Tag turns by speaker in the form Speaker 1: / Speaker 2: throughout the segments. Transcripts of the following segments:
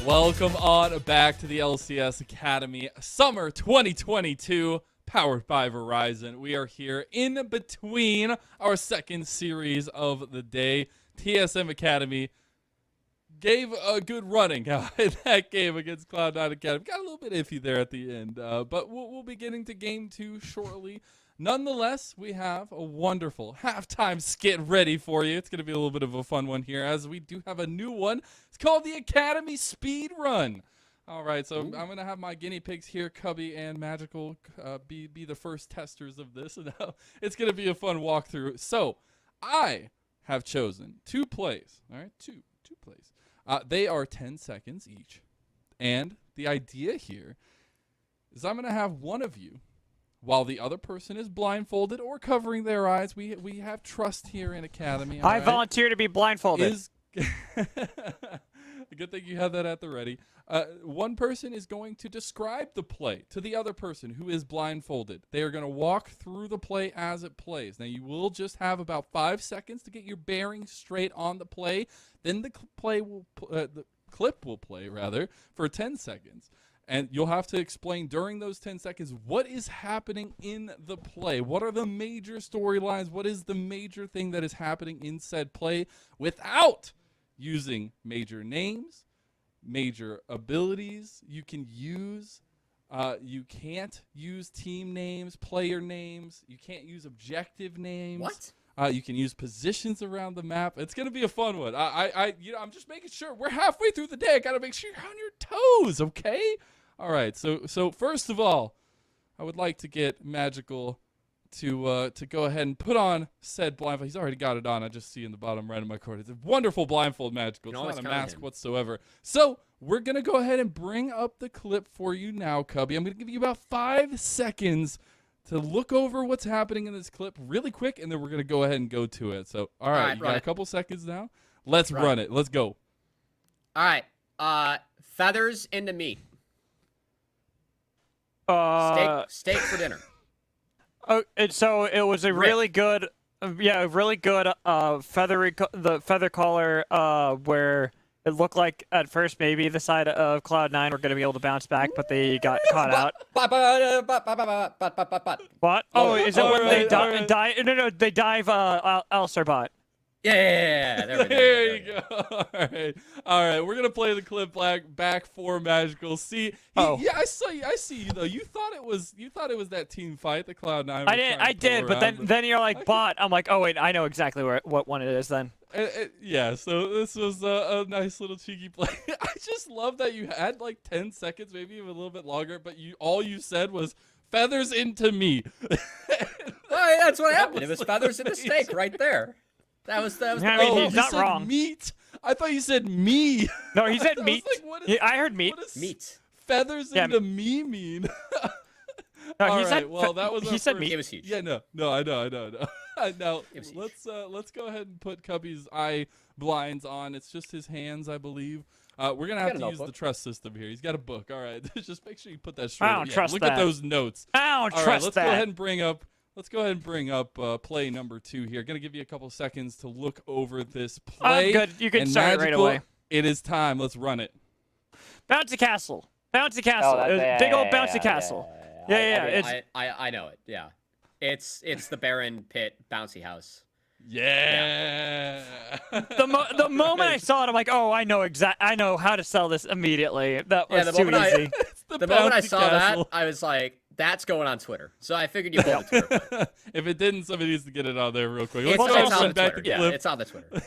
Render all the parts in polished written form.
Speaker 1: Welcome on back to the LCS Academy Summer 2022, powered by Verizon. We are here in between our second series of the day. TSM Academy gave a good running in that game against Cloud9 Academy. Got a little bit iffy there at the end, but we'll be getting to game 2 shortly. Nonetheless, we have a wonderful halftime skit ready for you. It's going to be a little bit of a fun one here, as we do have a new one. It's called the Academy Speed Run. All right, so I'm going to have my guinea pigs here, Cubby and Magical, be the first testers of this. And it's going to be a fun walkthrough. So I have chosen 2 plays. All right, two plays. They are 10 seconds each. And the idea here is I'm going to have one of you, while the other person is blindfolded or covering their eyes. We have trust here in Academy.
Speaker 2: I volunteer to be blindfolded.
Speaker 1: Good thing you have that at the ready. One person is going to describe the play to the other person who is blindfolded. They are going to walk through the play as it plays. Now, you will just have about 5 seconds to get your bearings straight on the play. Then the clip will play for 10 seconds. And you'll have to explain during those 10 seconds what is happening in the play. What are the major storylines? What is the major thing that is happening in said play without using major names, major abilities you can use. You can't use team names, player names. You can't use objective names.
Speaker 3: What?
Speaker 1: You can use positions around the map. It's gonna be a fun one. I'm just making sure we're halfway through the day. I gotta make sure you're on your toes, okay? All right. So first of all, I would like to get Magical to go ahead and put on said blindfold. He's already got it on. I just see in the bottom right of my card. It's a wonderful blindfold, Magical. It's not a mask whatsoever. So we're gonna go ahead and bring up the clip for you now, Cubby. I'm gonna give you about 5 seconds to look over what's happening in this clip really quick, and then we're going to go ahead and go to it. So, all right, you got a couple seconds now. Let's run it. Let's go.
Speaker 3: All right. Feathers into meat. Steak for dinner.
Speaker 2: Oh, so it was a really good, feather collar, where it looked like at first maybe the side of Cloud9 were going to be able to bounce back, but they got caught out. What? Oh, is that when they dive? No, they dive Alistar bot.
Speaker 3: Yeah.
Speaker 1: There you go. All right. We're gonna play the clip back for Magical. See, yeah, I see you though. You thought it was that team fight, the Cloud9.
Speaker 2: I did, but then you're like bot. I'm like, oh wait, I know exactly what one it is then.
Speaker 1: Yeah, so this was a nice little cheeky play. I just love that you had like 10 seconds, maybe even a little bit longer, but all you said was feathers into me.
Speaker 3: Well, that's what happened. It was feathers in the steak right there. That was.
Speaker 2: I mean, he's not wrong.
Speaker 1: Meat. I thought you said me.
Speaker 2: No, he said meat. I heard meat.
Speaker 3: Meat.
Speaker 1: Feathers into me mean.
Speaker 2: No,
Speaker 1: all right. Well, that was.
Speaker 2: He said meat.
Speaker 3: It was huge.
Speaker 1: Yeah. No. I know. Now let's go ahead and put Cubby's eye blinds on. It's just his hands, I believe. We're gonna have to use the trust system here. He's got a book. All right. Just make sure you put that straight.
Speaker 2: I don't trust
Speaker 1: Look
Speaker 2: that.
Speaker 1: at those notes.
Speaker 2: I don't
Speaker 1: all
Speaker 2: trust
Speaker 1: right, let's
Speaker 2: that.
Speaker 1: go ahead and bring up. Let's go ahead and bring up play number 2 here. Gonna give you a couple seconds to look over this play.
Speaker 2: Good. You can start it right away.
Speaker 1: It is time. Let's run it.
Speaker 2: Bouncy castle. Bouncy castle. Big old bouncy castle. Yeah.
Speaker 3: I know it. Yeah. It's the Baron Pit bouncy house.
Speaker 1: Yeah.
Speaker 2: The moment I saw it, I'm like, oh, I know how to sell this immediately. That was too easy.
Speaker 3: The moment I saw that, I was like, that's going on Twitter. So I figured you pulled the Twitter.
Speaker 1: If it didn't, somebody needs to get it on there real quick.
Speaker 3: It's on the Twitter. Yeah, it's on the Twitter.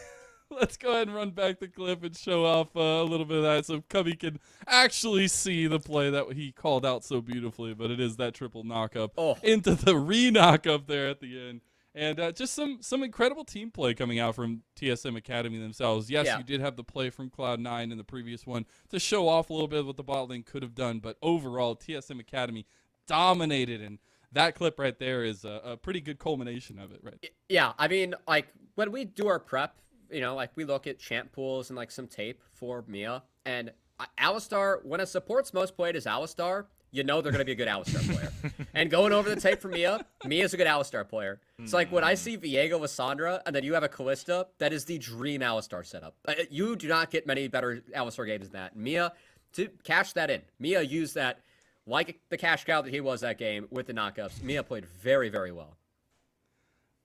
Speaker 1: Let's go ahead and run back the clip and show off a little bit of that so Cubby can actually see the play that he called out so beautifully. But it is that triple knock-up into the re-knock-up there at the end. And just some incredible team play coming out from TSM Academy themselves. Yes, you did have the play from Cloud9 in the previous one to show off a little bit of what the bot lane could have done. But overall, TSM Academy dominated, and that clip right there is a pretty good culmination of it, right?
Speaker 3: Yeah, I mean, like, when we do our prep, like, we look at champ pools and, like, some tape for Mia, and Alistar, when a support's most played is Alistar, you know they're going to be a good Alistar player. And going over the tape for Mia, Mia's a good Alistar player. It's like when I see Viego with Sandra, and then you have a Callista, that is the dream Alistar setup. You do not get many better Alistar games than that. Mia, to cash that in. Mia used that like the cash cow that he was that game with the knockups. Mia played very, very well.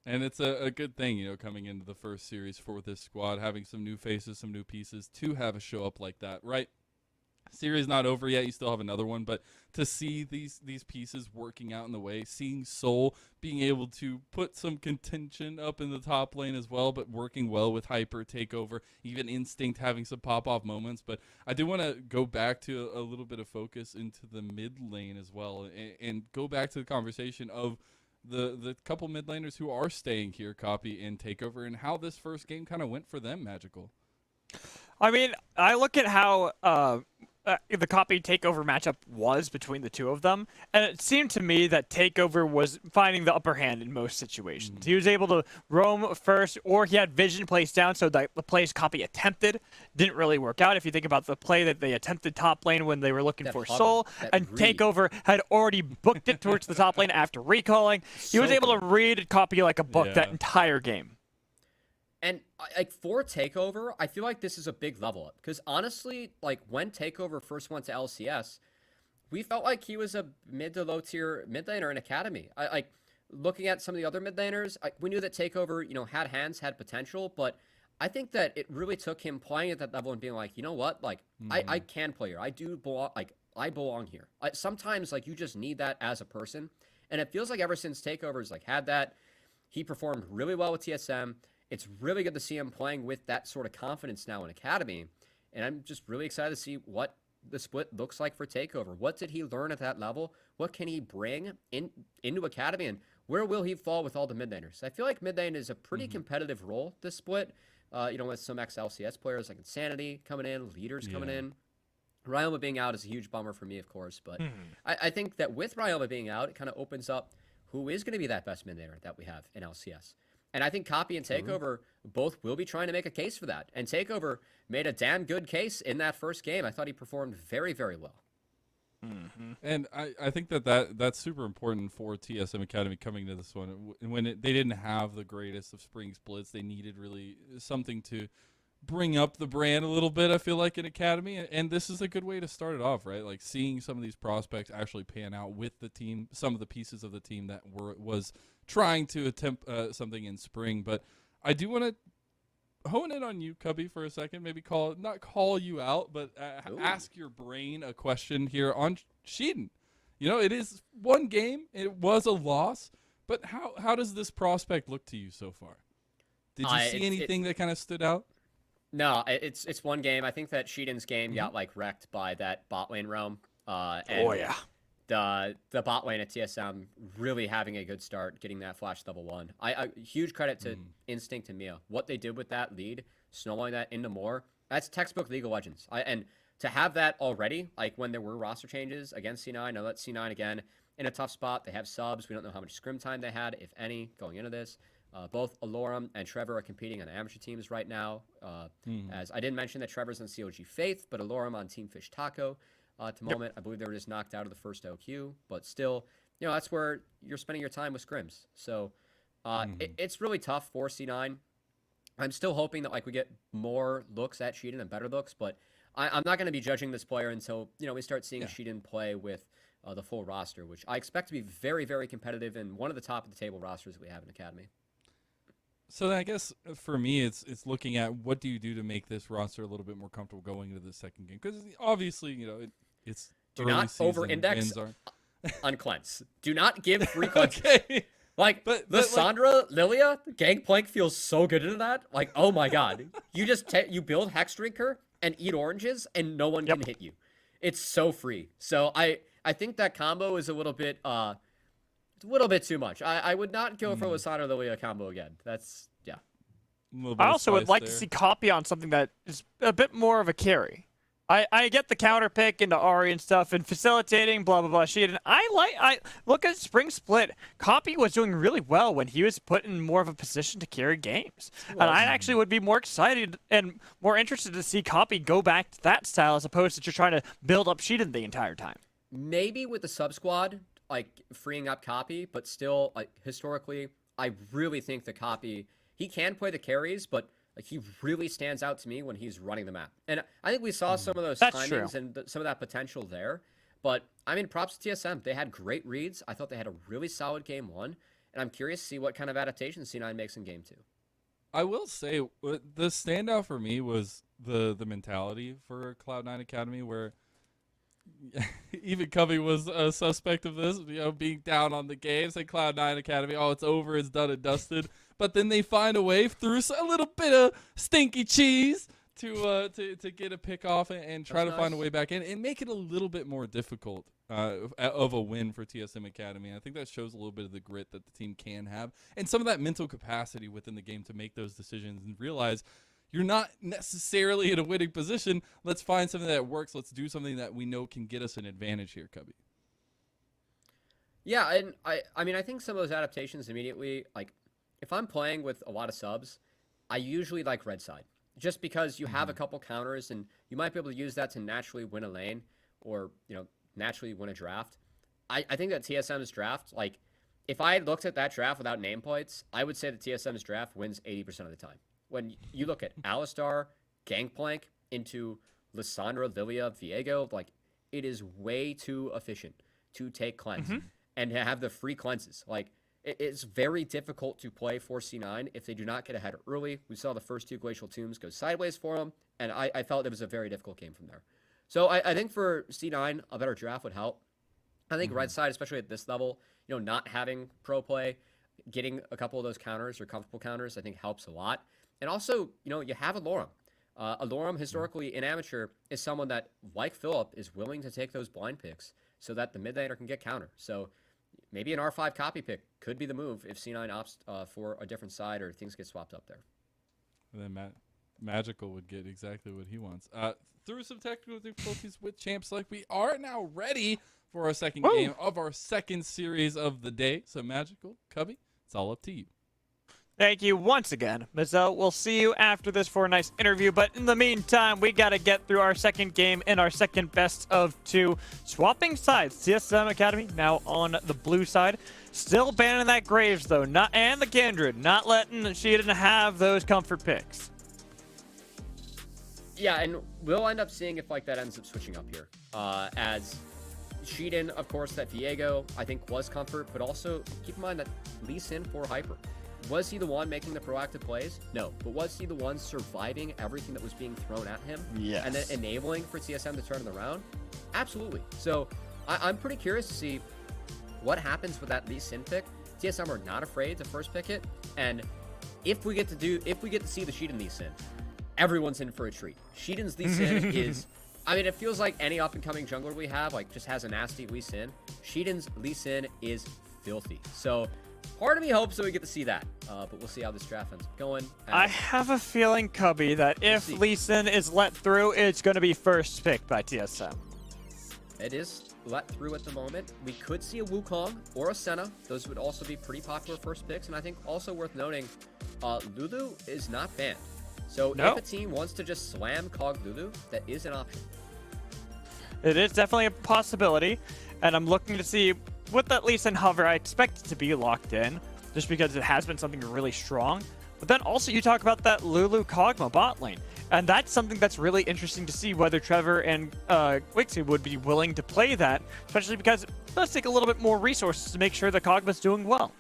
Speaker 1: And it's a good thing, you know, coming into the first series for this squad, having some new faces, some new pieces to have a show up like that, right? Series not over yet. You still have another one, but to see these pieces working out in the way, seeing Soul being able to put some contention up in the top lane as well, but working well with Hyper, Takeover, even Instinct having some pop-off moments. But I do want to go back to a little bit of focus into the mid lane as well, and go back to the conversation of the couple mid laners who are staying here, Copy and Takeover, and how this first game kind of went for them, Magical.
Speaker 2: I mean, I look at how the Copy Takeover matchup was between the two of them, and it seemed to me that Takeover was finding the upper hand in most situations. He was able to roam first, or he had vision placed down, so the plays Copy attempted didn't really work out. If you think about the play that they attempted top lane when they were looking for Soul, and Takeover had already booked it towards the top lane after recalling, he was able to read Copy like a book that entire game.
Speaker 3: And like for Takeover, I feel like this is a big level up because honestly, like when Takeover first went to LCS, we felt like he was a mid to low tier mid laner in Academy. I like looking at some of the other mid laners. We knew that Takeover, you know, had hands, had potential, but I think that it really took him playing at that level and being like, you know what, like I can play here. I do belong. Like I belong here. Sometimes like you just need that as a person, and it feels like ever since Takeover's like had that, he performed really well with TSM. It's really good to see him playing with that sort of confidence now in Academy. And I'm just really excited to see what the split looks like for Takeover. What did he learn at that level? What can he bring into Academy? And where will he fall with all the mid laners? I feel like mid lane is a pretty competitive role this split. You know, with some ex-LCS players like Insanity coming in, leaders coming in. Ryoma being out is a huge bummer for me, of course. But I think that with Ryoma being out, it kind of opens up who is going to be that best mid laner that we have in LCS. And I think Copy and Takeover both will be trying to make a case for that. And Takeover made a damn good case in that first game. I thought he performed very, very well.
Speaker 1: And I think that's super important for TSM Academy coming to this one. When they didn't have the greatest of spring splits, they needed really something to bring up the brand a little bit, I feel like, in Academy. And this is a good way to start it off, right? Like seeing some of these prospects actually pan out with the team, some of the pieces of the team that was trying to attempt something in spring. But I do want to hone in on you, Cubby, for a second. Maybe not call you out, but ask your brain a question here on Sheedon. You know, it is one game. It was a loss. But how does this prospect look to you so far? Did you see anything that kind of stood out?
Speaker 3: No, it's one game. I think that Sheedon's game got like wrecked by that bot lane roam. The bot lane at TSM really having a good start, getting that flash level 1. I huge credit to Instinct and Mia. What they did with that lead, snowballing that into more, that's textbook League of Legends. And to have that already, like when there were roster changes against C9, now that's C9 again in a tough spot. They have subs. We don't know how much scrim time they had, if any, going into this. Both Alorum and Trevor are competing on amateur teams right now. As I didn't mention that Trevor's on COG Faith, but Alorum on Team Fish Taco. At the moment, I believe they were just knocked out of the first OQ, but still, you know, that's where you're spending your time with scrims. So it's really tough for C9. I'm still hoping that like we get more looks at Sheedon and better looks, but I'm not going to be judging this player until, you know, we start seeing Sheedon play with the full roster, which I expect to be very, very competitive and one of the top of the table rosters that we have in Academy.
Speaker 1: So I guess for me, it's looking at what do you do to make this roster a little bit more comfortable going into the second game? Because obviously, you know, it's
Speaker 3: do not over-index on cleanse. Do not give free cleanse.
Speaker 1: Okay.
Speaker 3: Like Lissandra, Lilia, Gangplank feels so good into that. Like, oh my god, you just you build Hex Drinker and eat oranges, and no one can hit you. It's so free. So I think that combo is a little bit it's a little bit too much. I would not go for Lissandra Lilia combo again. That's
Speaker 2: I also would like to see Copy on something that is a bit more of a carry. I get the counter pick into Ahri and stuff and facilitating, blah, blah, blah, shit. And I look at Spring Split. Copy was doing really well when he was put in more of a position to carry games. And I actually would be more excited and more interested to see Copy go back to that style as opposed to just trying to build up Sheedon the entire time.
Speaker 3: maybe with the sub squad, like freeing up Copy, but still, like historically, I really think the Copy, he can play the carries, but like he really stands out to me when he's running the map. And I think we saw some of those
Speaker 2: That's
Speaker 3: timings
Speaker 2: true.
Speaker 3: and some of that potential there. But I mean, props to TSM. They had great reads. I thought they had a really solid game one, and I'm curious to see what kind of adaptations C9 makes in game two.
Speaker 1: I will say the standout for me was the mentality for Cloud9 Academy, where even Cubby was a suspect of this, being down on the game, say Cloud9 Academy, oh, it's over, it's done and dusted. But then they find a way through a little bit of stinky cheese to get a pick off and try
Speaker 3: That's
Speaker 1: to find a
Speaker 3: nice.
Speaker 1: way back in and make it a little bit more difficult of a win for TSM Academy. I think that shows a little bit of the grit that the team can have and some of that mental capacity within the game to make those decisions and realize you're not necessarily in a winning position. Let's find something that works. Let's do something that we know can get us an advantage here, Cubby.
Speaker 3: Yeah, and I mean, I think some of those adaptations immediately, like, if I'm playing with a lot of subs, I usually like red side. Just because you have a couple counters and you might be able to use that to naturally win a lane or, naturally win a draft. I think that TSM's draft, like, if I looked at that draft without nameplates, I would say that TSM's draft wins 80% of the time. When you look at Alistar, Gangplank into Lissandra, Lilia, Viego, like, it is way too efficient to take cleanse and to have the free cleanses. Like, it's very difficult to play for C9 if they do not get ahead early. We saw the first two Glacial Tombs go sideways for them, and I felt it was a very difficult game from there. So I think for C9, a better draft would help. I think red side, especially at this level, not having pro play, getting a couple of those counters or comfortable counters, I think helps a lot. And also, you have Alorum. Alorum, historically in amateur, is someone that, like Philip, is willing to take those blind picks so that the mid laner can get counter. So maybe an R5 copy pick could be the move if C9 opts for a different side or things get swapped up there.
Speaker 1: And then Magical would get exactly what he wants. Through some technical difficulties with champs, like we are now ready for our second game of our second series of the day. So Magical, Cubby, it's all up to you.
Speaker 2: Thank you once again, Mizzo. We'll see you after this for a nice interview, but in the meantime, we got to get through our second game in our second best of two. Swapping sides, TSM Academy now on the blue side. Still banning that Graves, though, and the Kindred, not letting she didn't have those comfort picks.
Speaker 3: Yeah, and we'll end up seeing if that ends up switching up here. As Sheedon, of course, that Viego, I think, was comfort, but also keep in mind that Lee Sin for Hyper. Was he the one making the proactive plays? No. But was he the one surviving everything that was being thrown at him?
Speaker 2: Yes.
Speaker 3: And then enabling for TSM to turn it around? Absolutely. So I'm pretty curious to see what happens with that Lee Sin pick. TSM are not afraid to first pick it. And if we get to see the Sheedon Lee Sin, everyone's in for a treat. Sheedon's Lee Sin is, I mean, it feels like any up-and-coming jungler we have, just has a nasty Lee Sin. Sheedon's Lee Sin is filthy. So part of me hopes that we get to see that, but we'll see how this draft ends up going.
Speaker 2: I have a feeling, Cubby, that if Lee Sin is let through, it's going to be first picked by TSM.
Speaker 3: It is let through at the moment. We could see a Wukong or a Senna. Those would also be pretty popular first picks, and I think also worth noting, Lulu is not banned. So if a team wants to just slam Cog Lulu, that is an option.
Speaker 2: It is definitely a possibility, and I'm looking to see with that Lee Sin hover, I expect it to be locked in, just because it has been something really strong. But then also you talk about that Lulu Kog'Maw bot lane, and that's something that's really interesting to see whether Trevor and Wixie would be willing to play that, especially because it does take a little bit more resources to make sure that Kog'Maw's doing well.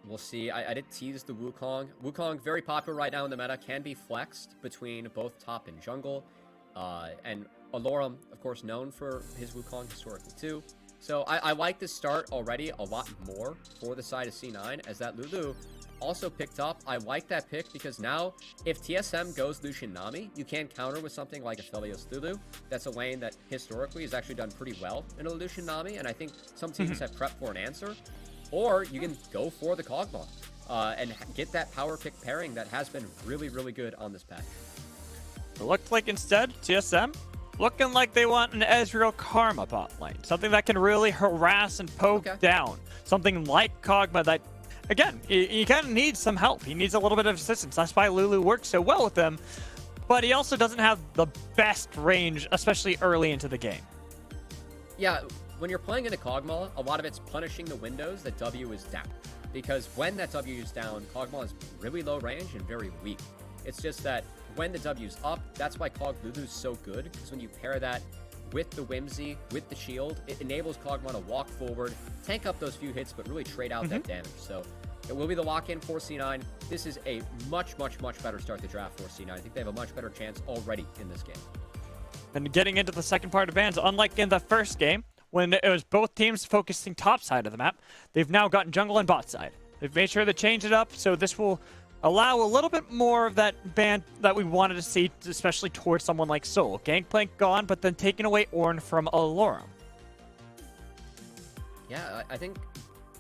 Speaker 3: We'll see. I did tease the Wukong. Wukong, very popular right now in the meta, can be flexed between both top and jungle. And Alorum, of course, known for his Wukong historically too. So I like this start already a lot more for the side of C9, as that Lulu also picked up. I like that pick because now if TSM goes Lucian Nami, you can counter with something like Aphelios Lulu. That's a lane that historically has actually done pretty well in a Lucian Nami, and I think some teams have prepped for an answer. Or you can go for the Kog'Maw and get that power pick pairing that has been really, really good on this patch.
Speaker 2: It looked like instead, TSM, looking like they want an Ezreal Karma bot lane. Something that can really harass and poke down. Something like Kog'Maw that, again, he kind of needs some help. He needs a little bit of assistance. That's why Lulu works so well with them. but he also doesn't have the best range, especially early into the game.
Speaker 3: Yeah, when you're playing into Kog'Maw, a lot of it's punishing the windows that W is down. Because when that W is down, Kog'Maw is really low range and very weak. It's just that when the W's up, that's why Cog Lulu is so good, because when you pair that with the Whimsy, with the shield, it enables Kog'Maw to walk forward, tank up those few hits, but really trade out that damage. So it will be the lock-in for C9. This is a much, much, much better start to draft for C9. I think they have a much better chance already in this game.
Speaker 2: And getting into the second part of bans, unlike in the first game, when it was both teams focusing top side of the map, they've now gotten jungle and bot side. They've made sure to change it up, so this will allow a little bit more of that ban that we wanted to see, especially towards someone like Soul. Gangplank gone, but then taking away Ornn from Alorum.
Speaker 3: Yeah, I think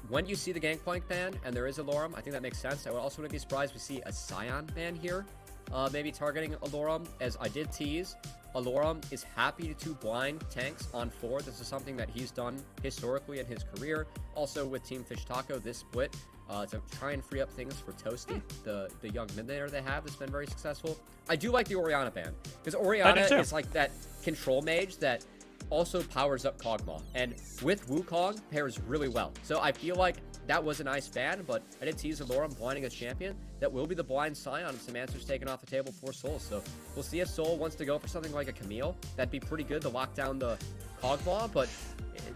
Speaker 3: when you see the Gangplank ban and there is Alorum, I think that makes sense. I would also wouldn't be surprised if we see a Scion ban here, maybe targeting Alorum. As I did tease, Alorum is happy to blind tanks on 4. This is something that he's done historically in his career. Also with Team Fish Taco, this split to try and free up things for Toasty, the young mid laner they have that's been very successful. I do like the Orianna ban, because Orianna is like that control mage that also powers up Kog'Maw, and with Wukong pairs really well. So I feel like that was a nice ban, but I did tease Alorum blinding a champion. That will be the blind Scion, and some answers taken off the table for Soul. So we'll see if Soul wants to go for something like a Camille. That'd be pretty good to lock down the Kog'Maw, but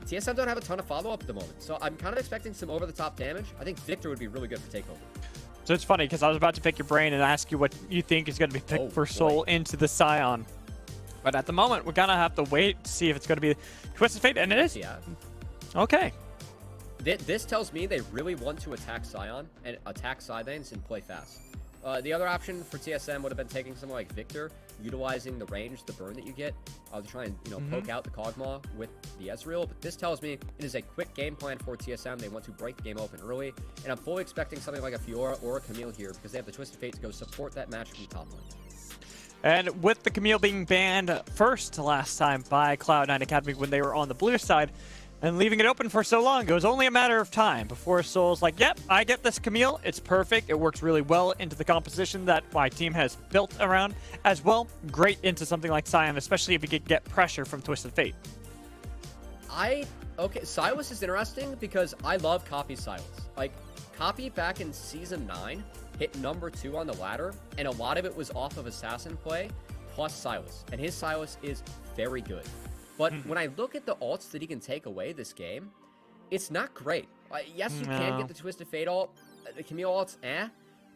Speaker 3: TSM don't have a ton of follow-up at the moment. So I'm kind of expecting some over-the-top damage. I think Victor would be really good for takeover.
Speaker 2: So it's funny, because I was about to pick your brain and ask you what you think is going to be picked for Soul into the Scion. But at the moment, we're going to have to wait to see if it's going to be Twisted Fate, and it is.
Speaker 3: Yeah.
Speaker 2: Okay.
Speaker 3: This tells me they really want to attack Scion and attack side lanes and play fast. The other option for TSM would have been taking someone like Victor, utilizing the range, the burn that you get, to try and poke out the Kog'Maw with the Ezreal. But this tells me it is a quick game plan for TSM. They want to break the game open early, and I'm fully expecting something like a Fiora or a Camille here, because they have the Twisted Fate to go support that match from top lane.
Speaker 2: And with the Camille being banned first last time by Cloud9 Academy when they were on the blue side, and leaving it open for so long, it was only a matter of time before Soul's like, yep, I get this Camille. It's perfect. It works really well into the composition that my team has built around, as well. Great into something like Scion, especially if you could get pressure from Twisted Fate.
Speaker 3: Okay, Silas is interesting because I love Copy Silas. Like, Copy back in Season 9 hit number 2 on the ladder, and a lot of it was off of Assassin play plus Silas. And his Silas is very good. But when I look at the ults that he can take away this game, it's not great. Yes, you can get the Twisted Fate ult, the Camille ult's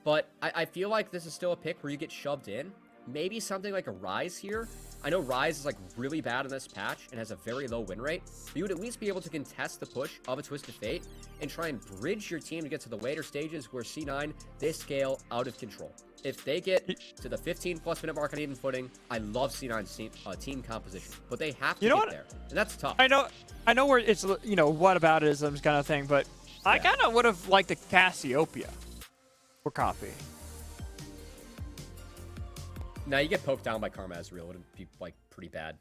Speaker 3: but I feel like this is still a pick where you get shoved in. Maybe something like a Ryze here. I know Ryze is like really bad in this patch and has a very low win rate, but you would at least be able to contest the push of a Twisted Fate and try and bridge your team to get to the later stages where C9, they scale out of control. If they get to the 15-plus minute mark on even footing, I love C9's team composition, but they have to get there, and that's tough.
Speaker 2: I know where it's, whataboutism kind of thing, but I kind of would have liked a Cassiopeia for Copy.
Speaker 3: Now, you get poked down by Karma Ezreal, it would be, like, pretty bad.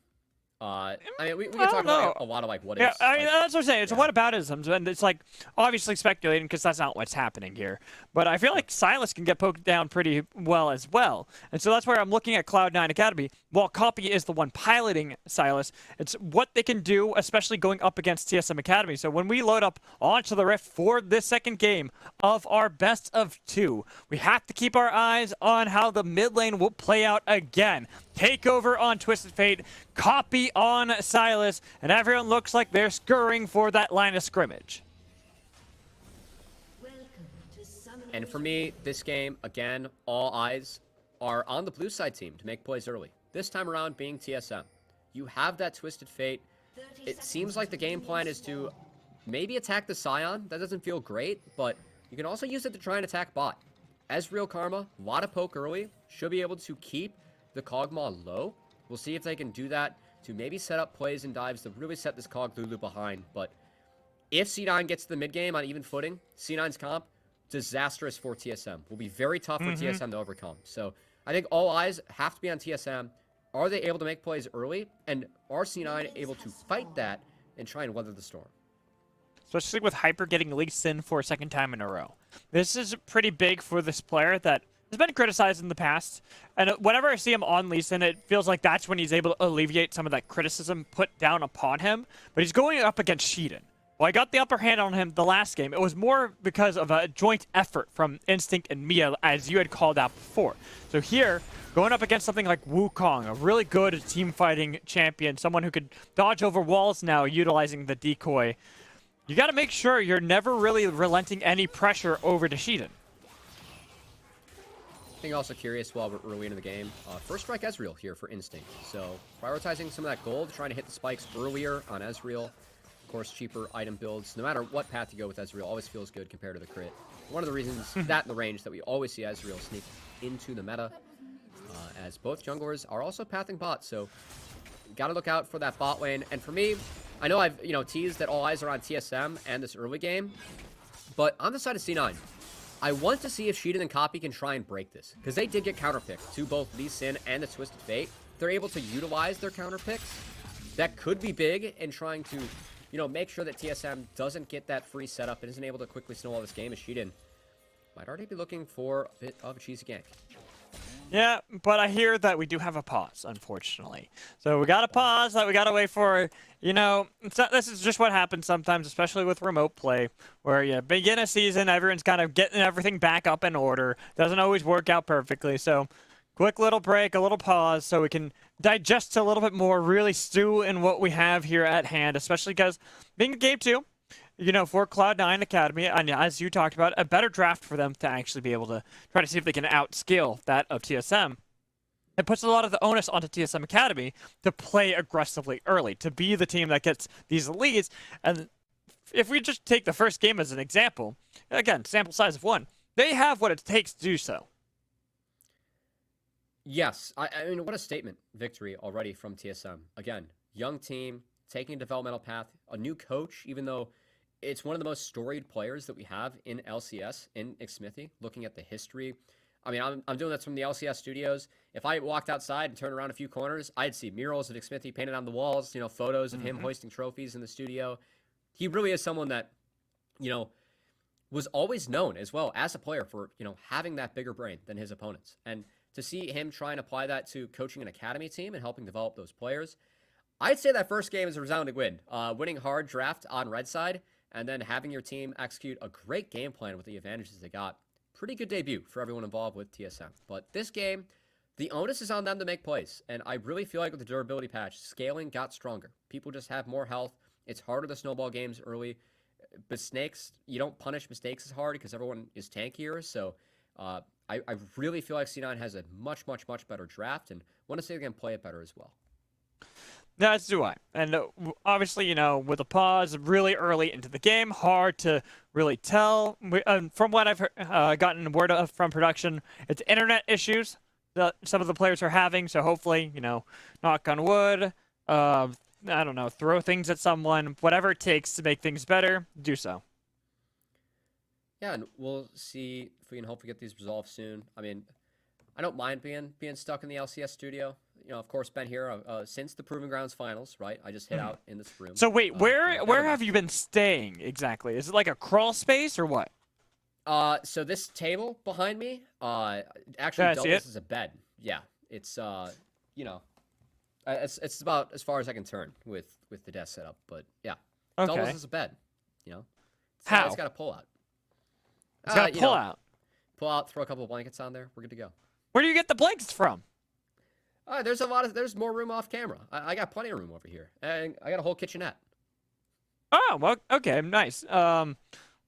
Speaker 3: I mean, we can talk about a lot of, like, what
Speaker 2: yeah,
Speaker 3: ifs.
Speaker 2: I mean, that's what I'm saying. It's whataboutism, and it's, like, obviously speculating because that's not what's happening here. But I feel like Silas can get poked down pretty well as well. And so that's where I'm looking at Cloud9 Academy. While Copy is the one piloting Silas, it's what they can do, especially going up against TSM Academy. So when we load up onto the Rift for this second game of our best of 2, we have to keep our eyes on how the mid lane will play out again. Takeover on Twisted Fate, Copy on Silas, and everyone looks like they're scurrying for that line of scrimmage.
Speaker 3: And for me, this game, again, all eyes are on the blue side team to make plays early. This time around being TSM. You have that Twisted Fate. It seems like the game plan is to maybe attack the Scion. That doesn't feel great, but you can also use it to try and attack bot. Ezreal Karma, a lot of poke early, should be able to keep the Kog'Maw low. We'll see if they can do that to maybe set up plays and dives to really set this Cog Lulu behind. But if C9 gets to the mid game on even footing, C9's comp, disastrous for TSM. Will be very tough for TSM to overcome. So I think all eyes have to be on TSM. Are they able to make plays early? And are C9 able to fight that and try and weather the storm?
Speaker 2: Especially with Hyper getting Lee Sin for a second time in a row. This is pretty big for this player that has been criticized in the past, and whenever I see him on Lee Sin, it feels like that's when he's able to alleviate some of that criticism put down upon him. But he's going up against Sheedan. Well, I got the upper hand on him the last game. It was more because of a joint effort from Instinct and Mia, as you had called out before. So here, going up against something like Wukong, a really good team fighting champion, someone who could dodge over walls now utilizing the decoy, you got to make sure you're never really relenting any pressure over to Sheedan.
Speaker 3: I think also curious while we're early into the game, first strike Ezreal here for Instinct. So prioritizing some of that gold, trying to hit the spikes earlier on Ezreal. Of course, cheaper item builds. No matter what path you go with Ezreal, always feels good compared to the crit. One of the reasons that in the range that we always see Ezreal sneak into the meta, as both junglers are also pathing bot. So got to look out for that bot lane. And for me, I know I've teased that all eyes are on TSM and this early game, but on the side of C9, I want to see if Sheedan and Copy can try and break this, because they did get counterpicked to both Lee Sin and the Twisted Fate. They're able to utilize their counterpicks. That could be big in trying to, make sure that TSM doesn't get that free setup and isn't able to quickly snowball this game, as Sheedan might already be looking for a bit of a cheesy gank.
Speaker 2: Yeah, but I hear that we do have a pause, unfortunately. So we got to pause, that we got to wait for, this is just what happens sometimes, especially with remote play, where you begin a season, everyone's kind of getting everything back up in order. Doesn't always work out perfectly. So quick little break, a little pause, so we can digest a little bit more, really stew in what we have here at hand, especially because being game 2, for Cloud9 Academy, and as you talked about, a better draft for them to actually be able to try to see if they can outscale that of TSM. It puts a lot of the onus onto TSM Academy to play aggressively early, to be the team that gets these leads. And if we just take the first game as an example, again, sample size of 1, they have what it takes to do so.
Speaker 3: Yes, I mean, what a statement victory already from TSM. Again, young team, taking a developmental path, a new coach, even though it's one of the most storied players that we have in LCS, in Xmithie, looking at the history. I mean, I'm doing this from the LCS studios. If I walked outside and turned around a few corners, I'd see murals of Xmithie painted on the walls, photos of him hoisting trophies in the studio. He really is someone that, was always known as well as a player for, having that bigger brain than his opponents. And to see him try and apply that to coaching an academy team and helping develop those players, I'd say that first game is a resounding win. Winning hard draft on red side, and then having your team execute a great game plan with the advantages they got. Pretty good debut for everyone involved with TSM. But this game, the onus is on them to make plays. And I really feel like with the durability patch, scaling got stronger. People just have more health. It's harder to snowball games early. But snakes, you don't punish mistakes as hard because everyone is tankier. So I really feel like C9 has a much, much, much better draft. And want to see them play it better as well.
Speaker 2: That's do I. And obviously, with a pause really early into the game, hard to really tell. From what I've gotten word of from production, it's internet issues that some of the players are having. So hopefully, knock on wood, I don't know, throw things at someone, whatever it takes to make things better, do so.
Speaker 3: Yeah, and we'll see if we can hopefully get these resolved soon. I mean, I don't mind being stuck in the LCS studio. Of course, been here since the Proving Grounds finals, right? I just hit out in this room.
Speaker 2: So wait, where have you been staying exactly? Is it like a crawl space or what?
Speaker 3: So this table behind me, actually doubles as a bed. Yeah, it's it's about as far as I can turn with the desk setup, but yeah, doubles as a bed.
Speaker 2: How?
Speaker 3: It's got a pull out.
Speaker 2: It's got a pull out.
Speaker 3: Pull out, throw a couple of blankets on there. We're good to go.
Speaker 2: Where do you get the blankets from?
Speaker 3: There's more room off camera. I got plenty of room over here, and I got a whole kitchenette.
Speaker 2: Oh, well, okay, nice. Well,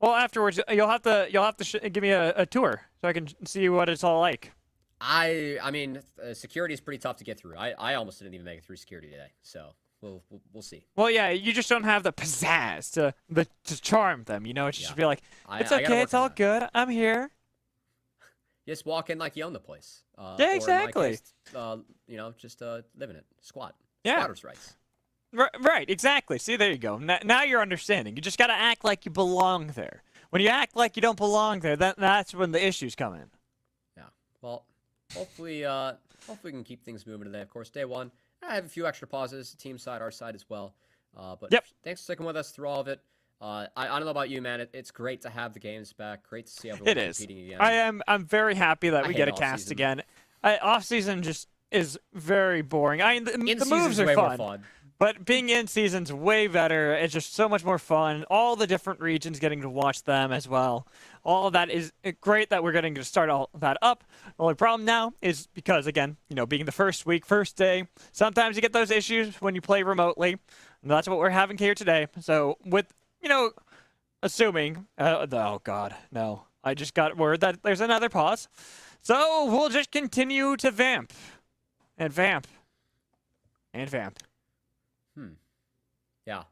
Speaker 2: afterwards you'll have to give me a tour so I can see what it's all like.
Speaker 3: I mean, security is pretty tough to get through. I almost didn't even make it through security today, so we'll see.
Speaker 2: Well, yeah, you just don't have the pizzazz to charm them. It's just be like, it's okay, it's all good. I'm here.
Speaker 3: You just walk in like you own the place.
Speaker 2: Yeah, exactly.
Speaker 3: Or in my case, just live in it. Squat.
Speaker 2: Yeah.
Speaker 3: Squatter's rights.
Speaker 2: Right, exactly. See, there you go. Now you're understanding. You just got to act like you belong there. When you act like you don't belong there, that's when the issues come in.
Speaker 3: Yeah. Well, hopefully we can keep things moving today. Of course, day 1, I have a few extra pauses, team side, our side as well. But
Speaker 2: yep.
Speaker 3: Thanks for sticking with us through all of it. I don't know about you, man. It's great to have the games back. Great to see everyone
Speaker 2: It is.
Speaker 3: competing again.
Speaker 2: I'm very happy that
Speaker 3: I
Speaker 2: we
Speaker 3: hate
Speaker 2: get a
Speaker 3: off
Speaker 2: cast
Speaker 3: season.
Speaker 2: again. Off season just is very boring. I mean, the
Speaker 3: In-season's
Speaker 2: moves are
Speaker 3: way more
Speaker 2: fun.
Speaker 3: fun.
Speaker 2: But being in season's way better. It's just so much more fun. All the different regions, getting to watch them as well. All of that is great that we're getting to start all that up. The only problem now is because, again, being the first week, first day, sometimes you get those issues when you play remotely. And that's what we're having here today. So with, assuming, oh God, no. I just got word that there's another pause. So we'll just continue to vamp. And vamp. And vamp.
Speaker 3: Yeah.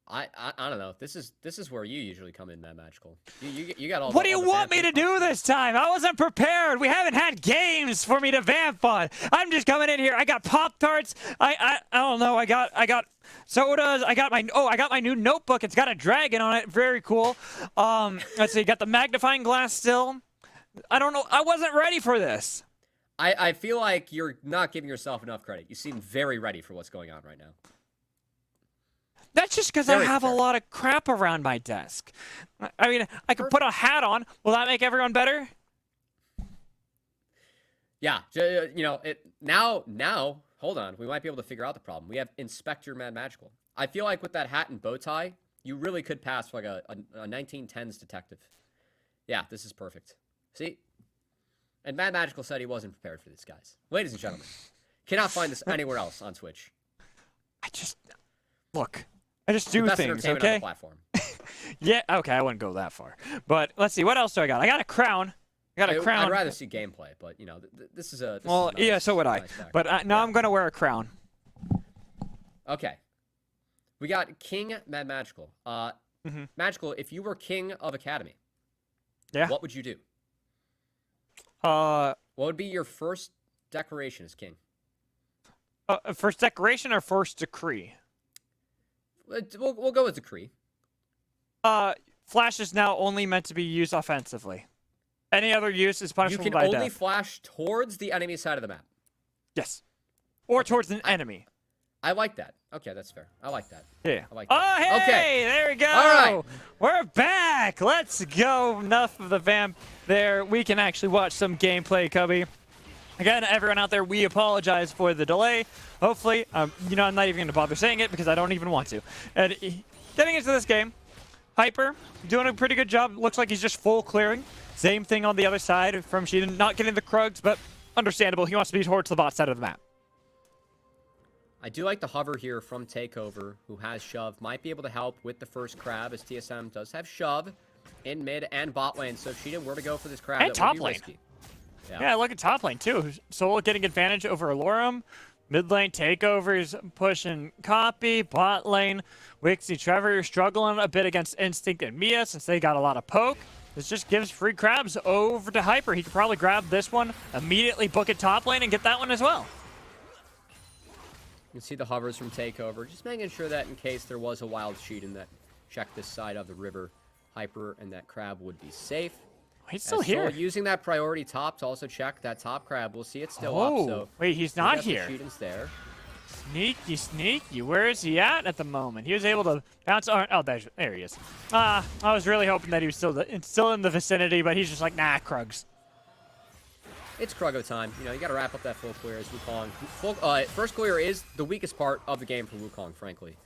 Speaker 3: I don't know. This is where you usually come in, Mad Magical. You got all.
Speaker 2: What do you want me to do this time? I wasn't prepared. We haven't had games for me to vamp on. I'm just coming in here. I got Pop-Tarts. I don't know. I got sodas. I got my new notebook. It's got a dragon on it. Very cool. Let's see. Got the magnifying glass still. I don't know. I wasn't ready for this.
Speaker 3: I feel like you're not giving yourself enough credit. You seem very ready for what's going on right now.
Speaker 2: That's just because I
Speaker 3: Very
Speaker 2: have
Speaker 3: fair.
Speaker 2: a lot of crap around my desk. I mean, I could put a hat on. Will that make everyone better?
Speaker 3: Yeah, now, hold on. We might be able to figure out the problem. We have Inspector Mad Magical. I feel like with that hat and bow tie, you really could pass for like a 1910s detective. Yeah, this is perfect. See? And Mad Magical said he wasn't prepared for this, guys. Ladies and gentlemen, cannot find this anywhere else on Twitch.
Speaker 2: I just do
Speaker 3: Best
Speaker 2: things,
Speaker 3: entertainment on the
Speaker 2: okay?
Speaker 3: platform.
Speaker 2: Yeah, okay, I wouldn't go that far. But let's see, what else do I got? I got a crown.
Speaker 3: I'd rather see gameplay, but this is a.
Speaker 2: Yeah, so would I.
Speaker 3: Nice back.
Speaker 2: But now I'm gonna wear a crown.
Speaker 3: Okay. We got King Mad Magical. Magical, if you were king of Academy,
Speaker 2: Yeah.
Speaker 3: what would you do?
Speaker 2: Uh,
Speaker 3: What would be your first decoration as king?
Speaker 2: first decoration or first decree?
Speaker 3: We'll go with decree.
Speaker 2: Flash is now only meant to be used offensively. Any other use is
Speaker 3: You
Speaker 2: punishable
Speaker 3: can
Speaker 2: by
Speaker 3: only
Speaker 2: death.
Speaker 3: flash towards the enemy side of the map.
Speaker 2: Yes. Or towards an enemy.
Speaker 3: I like that. Okay, that's fair. I like that.
Speaker 2: Yeah.
Speaker 3: I like
Speaker 2: Oh,
Speaker 3: that.
Speaker 2: hey!
Speaker 3: Okay.
Speaker 2: There we go!
Speaker 3: All right.
Speaker 2: We're back! Let's go! Enough of the vamp there. We can actually watch some gameplay, Cubby. Again, everyone out there, we apologize for the delay. Hopefully, I'm not even going to bother saying it because I don't even want to. And getting into this game, Hyper doing a pretty good job. Looks like he's just full clearing. Same thing on the other side from Sheedan, not getting the Krugs, but understandable. He wants to be towards the bot side of the map.
Speaker 3: I do like the hover here from Takeover, who has Shove. Might be able to help with the first crab, as TSM does have Shove in mid and bot lane. So if Sheedan were to go for this crab,
Speaker 2: And
Speaker 3: that
Speaker 2: top
Speaker 3: would be
Speaker 2: lane.
Speaker 3: risky.
Speaker 2: Yeah, look at top lane, too. Solo getting advantage over Alorum. Mid lane Takeovers pushing copy. Bot lane, Wixie Trevor struggling a bit against Instinct and Mia since they got a lot of poke. This just gives free crabs over to Hyper. He could probably grab this one, immediately book it top lane, and get that one as well.
Speaker 3: You can see the hovers from Takeover, just making sure that in case there was a wild Sheedan that checked this side of the river, Hyper and that crab would be safe.
Speaker 2: He's still
Speaker 3: As
Speaker 2: here.
Speaker 3: Soul using that priority top to also check that top crab. We'll see it still
Speaker 2: Oh,
Speaker 3: up. So
Speaker 2: wait, he's
Speaker 3: we
Speaker 2: not
Speaker 3: got the
Speaker 2: here.
Speaker 3: Sheedan's there.
Speaker 2: Sneaky. Where is he at the moment? He was able to bounce. Oh, there he is. I was really hoping that he was still in the vicinity, but he's just like, nah, Krugs.
Speaker 3: It's Kruggo time. You got to wrap up that full clear as Wukong. First clear is the weakest part of the game for Wukong, frankly.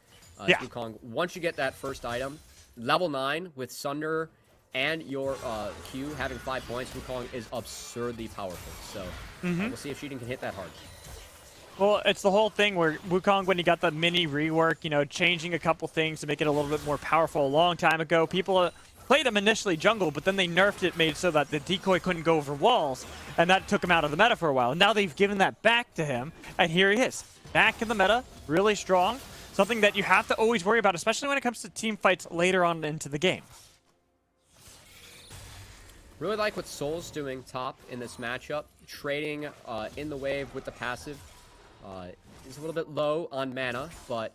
Speaker 2: Yeah.
Speaker 3: Wukong, once you get that first item, level 9 with Sunder and your Q having 5 points, Wukong is absurdly powerful. So we'll see if Sheedan can hit that hard.
Speaker 2: Well, it's the whole thing where Wukong, when he got the mini rework, changing a couple things to make it a little bit more powerful a long time ago. People played him initially jungle, but then they nerfed it, made it so that the decoy couldn't go over walls, and that took him out of the meta for a while. And now they've given that back to him, and here he is, back in the meta, really strong. Something that you have to always worry about, especially when it comes to team fights later on into the game.
Speaker 3: Really like what Soul's doing top in this matchup, trading in the wave with the passive. He's a little bit low on mana, but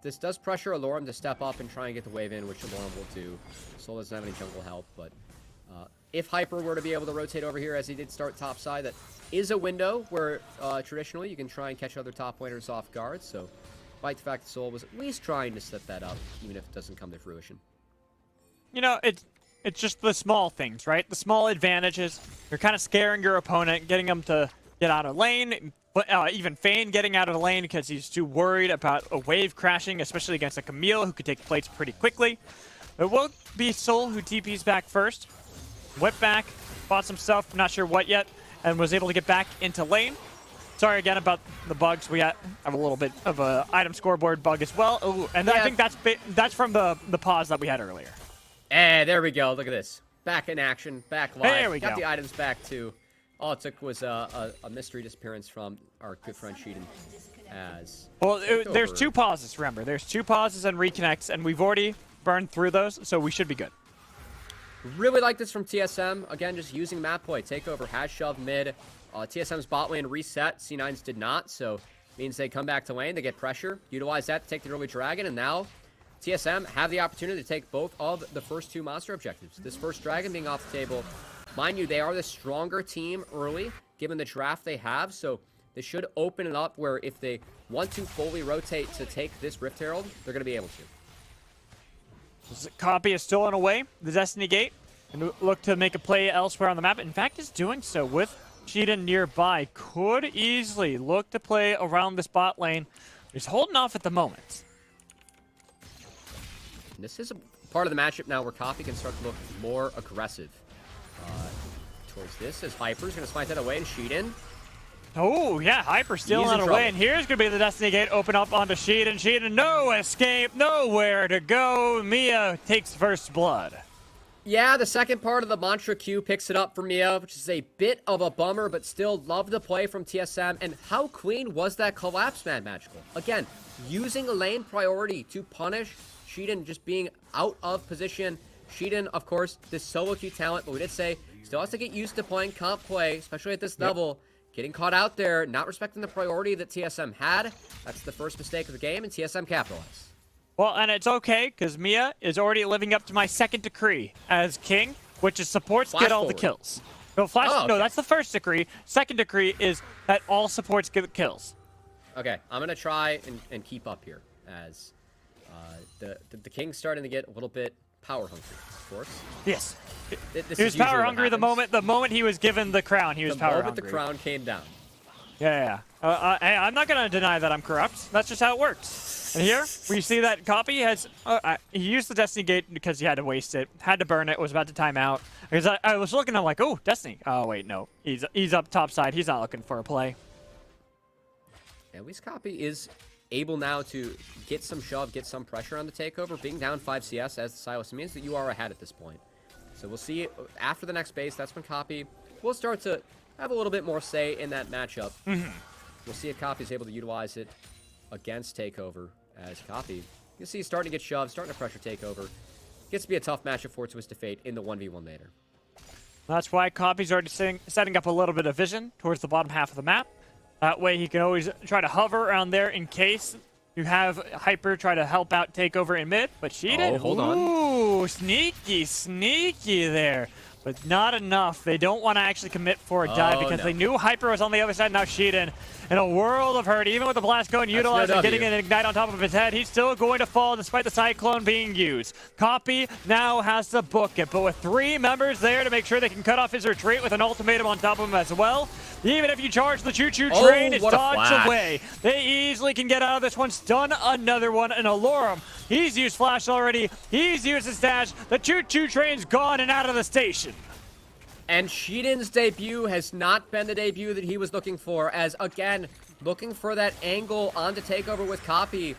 Speaker 3: this does pressure Alorum to step up and try and get the wave in, which Alorum will do. Soul doesn't have any jungle help, but if Hyper were to be able to rotate over here as he did start top side, that is a window where traditionally you can try and catch other top laners off guard, so despite the fact that Soul was at least trying to set that up, even if it doesn't come to fruition.
Speaker 2: You know, it's just the small things, right? The small advantages. You're kind of scaring your opponent, getting them to get out of lane. Even Fane getting out of the lane because he's too worried about a wave crashing, especially against a Camille who could take plates pretty quickly. It will be Soul who TPs back first. Went back, bought some stuff, not sure what yet, and was able to get back into lane. Sorry again about the bugs. We have a little bit of a item scoreboard bug as well. Ooh, and yeah. I think that's from the pause that we had earlier.
Speaker 3: Hey, there we go. Look at this. Back in action, back live.
Speaker 2: There we
Speaker 3: Got
Speaker 2: go.
Speaker 3: the items back too. All it took was a mystery disappearance from our good friend Sheeden.
Speaker 2: Well, there's 2 pauses, remember. There's 2 pauses and reconnects, and we've already burned through those, so we should be good.
Speaker 3: Really like this from TSM. Again, just using map play. Takeover has shoved mid. TSM's bot lane reset. C9's did not, so means they come back to lane. They get pressure. Utilize that to take the early dragon, and now TSM have the opportunity to take both of the first 2 monster objectives. This first dragon being off the table. Mind you, they are the stronger team early, given the draft they have, so they should open it up where if they want to fully rotate to take this Rift Herald, they're going to be able to.
Speaker 2: Copy is still on the way. The Destiny Gate. And look to make a play elsewhere on the map. In fact, is doing so with Sheeden nearby. Could easily look to play around this bot lane. He's holding off at the moment.
Speaker 3: This is a part of the matchup now where Copy can start to look more aggressive towards this, as Hyper's going to smite that away and Sheeden.
Speaker 2: Oh, yeah, Hyper stealing that away, and here's going to be the Destiny Gate open up onto Sheeden. Sheeden, no escape, nowhere to go. Mia takes first blood.
Speaker 3: Yeah, the second part of the Mantra Q picks it up for Mia, which is a bit of a bummer, but still love the play from TSM. And how clean was that collapse, man, Magical? Again, using a lane priority to punish Sheeden just being out of position. Sheeden, of course, this solo queue talent, but we did say still has to get used to playing comp play, especially at this level. Getting caught out there, not respecting the priority that TSM had. That's the first mistake of the game, and TSM capitalized.
Speaker 2: Well, and it's okay, because Mia is already living up to my second decree as king, which is supports
Speaker 3: Flash
Speaker 2: get all
Speaker 3: forward.
Speaker 2: the kills. No, flash.
Speaker 3: Oh, okay.
Speaker 2: No, that's the first decree. Second decree is that all supports get the kills.
Speaker 3: Okay, I'm going to try and keep up here, as the king's starting to get a little bit power hungry, of course.
Speaker 2: Yes.
Speaker 3: This
Speaker 2: He was
Speaker 3: is usually
Speaker 2: power
Speaker 3: what
Speaker 2: hungry
Speaker 3: happens.
Speaker 2: the moment he was given the crown. He was power hungry.
Speaker 3: The moment the crown came down.
Speaker 2: Yeah. I'm not gonna deny that I'm corrupt. That's just how it works. And here we see that Copy has he used the Destiny Gate because he had to waste it, had to burn it, was about to time out. Because I was looking, I'm like, oh, Destiny. Oh wait, no, he's up top side. He's not looking for a play.
Speaker 3: At least Copy is able now to get some shove, get some pressure on the takeover. Being down 5 CS as the Silas means that you are ahead at this point. So we'll see after the next base. That's when Copy will start to have a little bit more say in that matchup. We'll see if Copy is able to utilize it against Takeover. As Copy, you see, he's starting to get shoved, starting to pressure Takeover. Gets to be a tough matchup for Twisted Fate in the 1v1 later.
Speaker 2: That's why Copy's already setting up a little bit of vision towards the bottom half of the map. That way he can always try to hover around there in case you have Hyper try to help out Takeover in mid. But she did.
Speaker 3: Hold on.
Speaker 2: Ooh, sneaky there. But not enough. They don't want to actually commit for a dive because they knew Hyper was on the other side. Now Sheeden, in a world of hurt, even with the blast going utilized and getting an ignite on top of his head, he's still going to fall despite the cyclone being used. Copy now has to book it, but with 3 members there to make sure they can cut off his retreat with an ultimatum on top of him as well. Even if you charge the choo-choo train, it's dodged away. They easily can get out of this one. Stun another one, and Alorum. He's used flash already. He's used his dash. The choo-choo train's gone and out of the station.
Speaker 3: And Sheeden's debut has not been the debut that he was looking for, as, again, looking for that angle on the Takeover with Copy.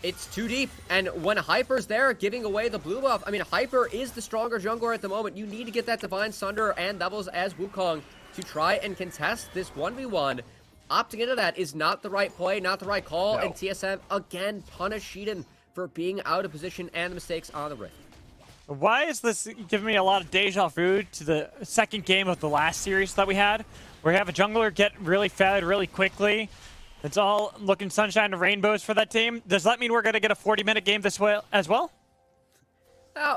Speaker 3: It's too deep, and when Hyper's there giving away the blue buff, I mean, Hyper is the stronger jungler at the moment. You need to get that Divine Sunder and doubles as Wukong to try and contest this 1v1. Opting into that is not the right play, not the right call, and TSM again punish Sheeden for being out of position and the mistakes on the Rift.
Speaker 2: Why is this giving me a lot of deja vu to the second game of the last series that we had, where you have a jungler get really fed really quickly? It's all looking sunshine and rainbows for that team. Does that mean we're going to get a 40-minute game this way as well?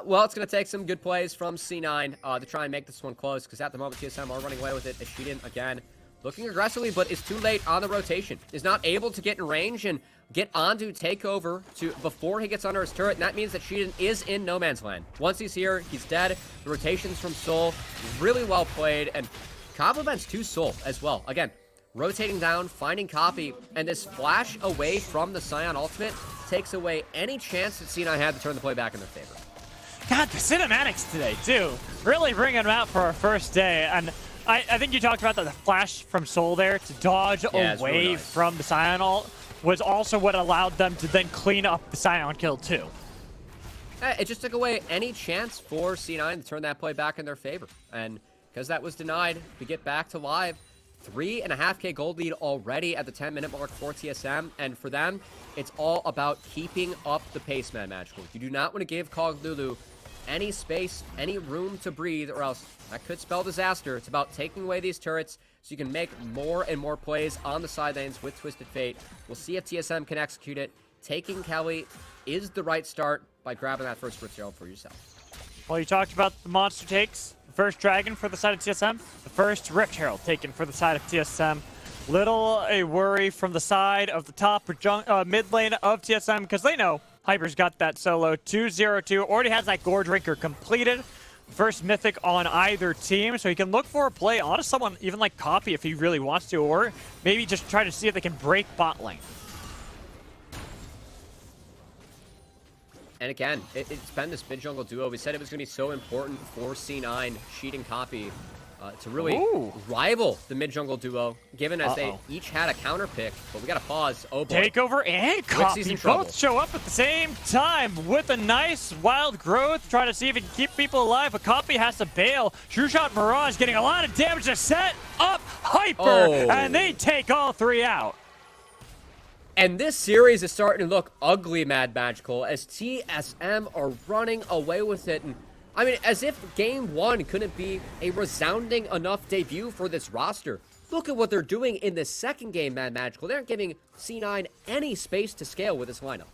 Speaker 3: Well, it's going to take some good plays from C9 to try and make this one close, because at the moment TSM are running away with it. As Sheeden, again, looking aggressively, but is too late on the rotation. Is not able to get in range and get onto Takeover before he gets under his turret, and that means that Sheehan is in no man's land. Once he's here, he's dead. The rotations from Soul, really well played, and compliments to Soul as well. Again, rotating down, finding copy, and this flash away from the Scion ultimate takes away any chance that C9 had to turn the play back in their favor.
Speaker 2: God, the cinematics today, too. Really bringing them out for our first day. And I think you talked about the flash from Soul there to dodge away
Speaker 3: really nice.
Speaker 2: from the Scion ult was also what allowed them to then clean up the Scion kill, too.
Speaker 3: It just took away any chance for C9 to turn that play back in their favor. And because that was denied, we get back to live. 3.5K gold lead already at the 10-minute mark for TSM, and for them, it's all about keeping up the pace, man. Magical. You do not want to give Cloud9 any space, any room to breathe, or else that could spell disaster. It's about taking away these turrets so you can make more and more plays on the side lanes with Twisted Fate. We'll see if TSM can execute it. Taking Kelly is the right start by grabbing that first Rift Herald for yourself.
Speaker 2: Well, you talked about the monster takes. First Dragon for the side of TSM, the first Rift Herald taken for the side of TSM. Little a worry from the side of the top or mid lane of TSM because they know Hyper's got that solo. 2-0-2, already has that Gore Drinker completed. First Mythic on either team, so he can look for a play onto someone even like Copy if he really wants to, or maybe just try to see if they can break bot lane.
Speaker 3: And again, it's been this mid-jungle duo. We said it was going to be so important for C9, Sheet and Copy, to really rival the mid-jungle duo, given as they each had a counter pick. But we got to pause. Oh boy.
Speaker 2: Takeover and Copy both show up at the same time with a nice wild growth, trying to see if he can keep people alive. But Copy has to bail. True Shot Mirage getting a lot of damage to set up Hyper, and they take all three out.
Speaker 3: And this series is starting to look ugly, Mad Magical, as TSM are running away with it. And I mean, as if game one couldn't be a resounding enough debut for this roster. Look at what they're doing in the second game, Mad Magical. They aren't giving C9 any space to scale with this lineup.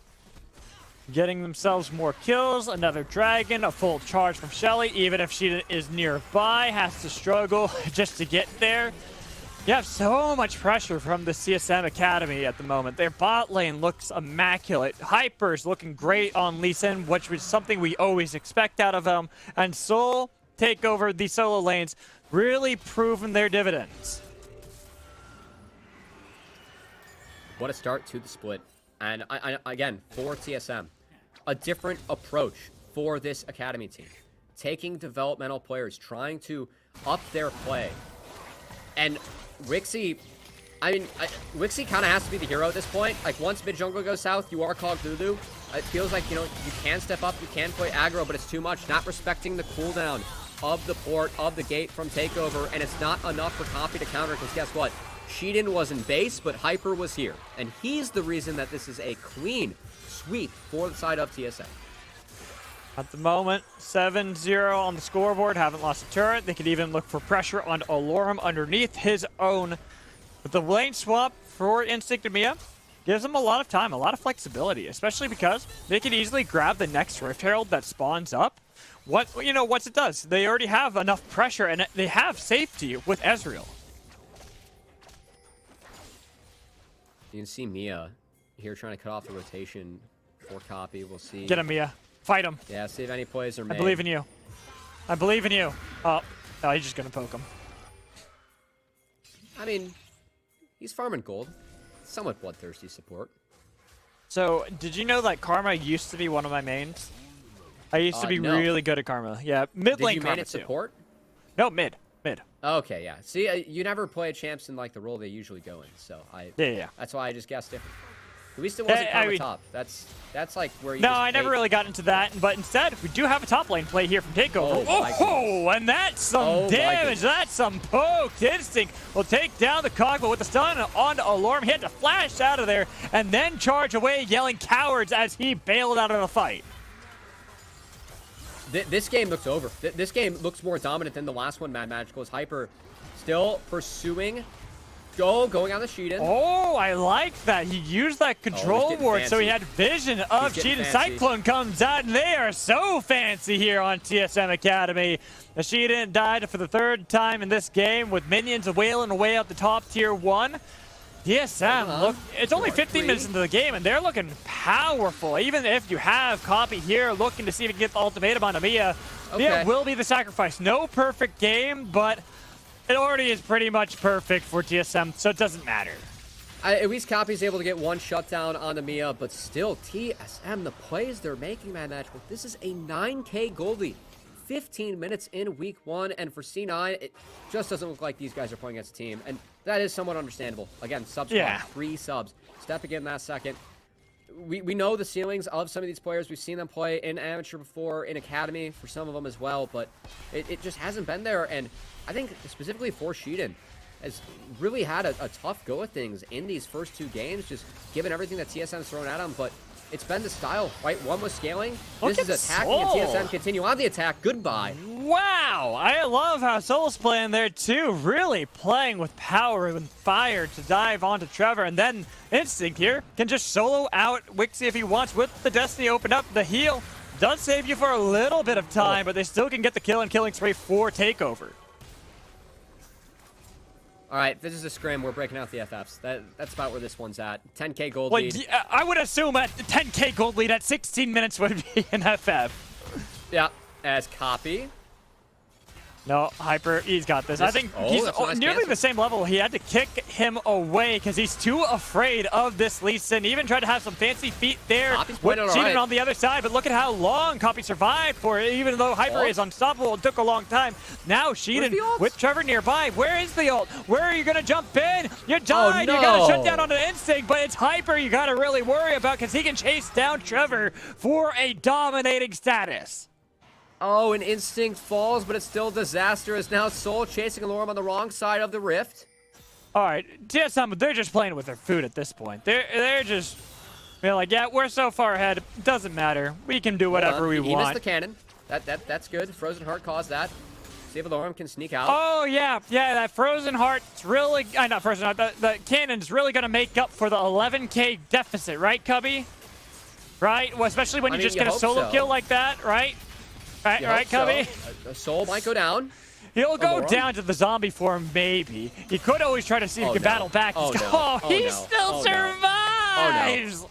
Speaker 2: Getting themselves more kills, another Dragon, a full charge from Shelly, even if she is nearby, has to struggle just to get there. You have so much pressure from the CSM Academy at the moment. Their bot lane looks immaculate. Hyper's looking great on Lee Sin, which was something we always expect out of him. And Soul take over the solo lanes, really proving their dividends.
Speaker 3: What a start to the split. And again, for TSM, a different approach for this Academy team. Taking developmental players, trying to up their play. And Wixie, I mean, Wixie kind of has to be the hero at this point. Like, once mid-jungle goes south, you are Cloud9. It feels like, you know, you can step up, you can play aggro, but it's too much. Not respecting the cooldown of the port, of the gate from Takeover, and it's not enough for Copy to counter, because guess what? Sheehan was in base, but Hyper was here. And he's the reason that this is a clean sweep for the side of TSM.
Speaker 2: At the moment, 7-0 on the scoreboard. Haven't lost a turret. They could even look for pressure on Alorum underneath his own. But the lane swap for Instinct and Mia gives them a lot of time, a lot of flexibility, especially because they can easily grab the next Rift Herald that spawns up. Once it does, they already have enough pressure, and they have safety with Ezreal.
Speaker 3: You can see Mia here trying to cut off the rotation for Copy. We'll see.
Speaker 2: Get him, Mia. Fight him.
Speaker 3: Yeah, see if any plays are made.
Speaker 2: I believe in you. I believe in you. Oh, no, he's just going to poke him.
Speaker 3: I mean, he's farming gold. Somewhat bloodthirsty support.
Speaker 2: So, did you know that Karma used to be one of my mains? I used to be really good at Karma. Yeah, mid lane Karma. Did you main it
Speaker 3: support?
Speaker 2: No, mid.
Speaker 3: Okay, yeah. See, you never play champs in like the role they usually go in, so yeah. That's why I just guessed different. At least it wasn't Karma top. That's like where you.
Speaker 2: No, I never really got into that, but instead we do have a top lane play here from Takeover. Oh, and that's some damage. That's some poke. Instinct will take down the Cogma with the stun on Alarm. He had to flash out of there and then charge away, yelling cowards as he bailed out of the fight.
Speaker 3: This game looks over. This game looks more dominant than the last one, Mad Magical. Is Hyper still pursuing going on the Sheeden.
Speaker 2: Oh, I like that. He used that control
Speaker 3: getting
Speaker 2: ward, so he
Speaker 3: fancy.
Speaker 2: had vision of
Speaker 3: He's getting
Speaker 2: Sheeden.
Speaker 3: fancy.
Speaker 2: Cyclone comes out, and they are so fancy here on TSM Academy. The Sheeden died for the 3rd time in this game with minions wailing away at the top tier 1. TSM, look, it's only 15 minutes into the game, and they're looking powerful. Even if you have Copy here looking to see if he can get the ultimatum on Mia, Mia will be the sacrifice. No perfect game, but it already is pretty much perfect for TSM, so it doesn't matter.
Speaker 3: At least Copy's able to get one shutdown on the Mia, but still, TSM, the plays they're making, man, Matchable. This is a 9K gold lead. 15 minutes in week 1, and for C9, it just doesn't look like these guys are playing against a team, and that is somewhat understandable. Again, subs, 3 subs. Stepping in that second. We know the ceilings of some of these players. We've seen them play in amateur before, in academy for some of them as well, but it just hasn't been there, and I think specifically for Sheeden has really had a tough go at things in these first 2 games, just given everything that TSM's thrown at them, but it's been the style, right? One was scaling. This is attacking, and TSM continue on the attack. Goodbye.
Speaker 2: Wow, I love how Soul's playing there too. Really playing with power and fire to dive onto Trevor. And then Instinct here can just solo out Wixie if he wants with the Destiny open up. The heal does save you for a little bit of time, but they still can get the kill and killing spree for Takeover.
Speaker 3: All right, this is a scrim. We're breaking out the FFs. That's about where this one's at. 10K gold
Speaker 2: Well,
Speaker 3: lead.
Speaker 2: yeah, I would assume at 10K gold lead at 16 minutes would be an FF.
Speaker 3: Yeah, as Copy.
Speaker 2: No, Hyper, he's got this. I think he's
Speaker 3: nice
Speaker 2: nearly
Speaker 3: cancel.
Speaker 2: the same level. He had to kick him away because he's too afraid of this Lee Sin. Even tried to have some fancy feet there
Speaker 3: Copy's
Speaker 2: with
Speaker 3: playing all
Speaker 2: Sheeden
Speaker 3: right.
Speaker 2: on the other side. But look at how long Copy survived for it. Even though Hyper is unstoppable, it took a long time. Now Sheeden with Trevor nearby. Where is the ult? Where are you going to jump in? You died.
Speaker 3: no.
Speaker 2: You got to shut down on an Instinct, but it's Hyper you got to really worry about because he can chase down Trevor for a dominating status.
Speaker 3: Oh, an Instinct falls, but it's still disaster as now Soul chasing Alorum on the wrong side of the rift.
Speaker 2: All right, TSM, they're just playing with their food at this point. They're just like, yeah, we're so far ahead. It doesn't matter. We can do whatever we
Speaker 3: He
Speaker 2: want.
Speaker 3: missed the cannon. That's good. Frozen Heart caused that. See if Alorum can sneak out.
Speaker 2: Oh, yeah, that Frozen Heart's really... not Frozen Heart. The cannon's really going to make up for the 11K deficit, right, Cubby? Right? Well, especially when you just get a solo kill like that, right? Right, Cubby?
Speaker 3: Soul might go down.
Speaker 2: He'll go down to the zombie form, maybe. He could always try to see if he can battle back. He still survives!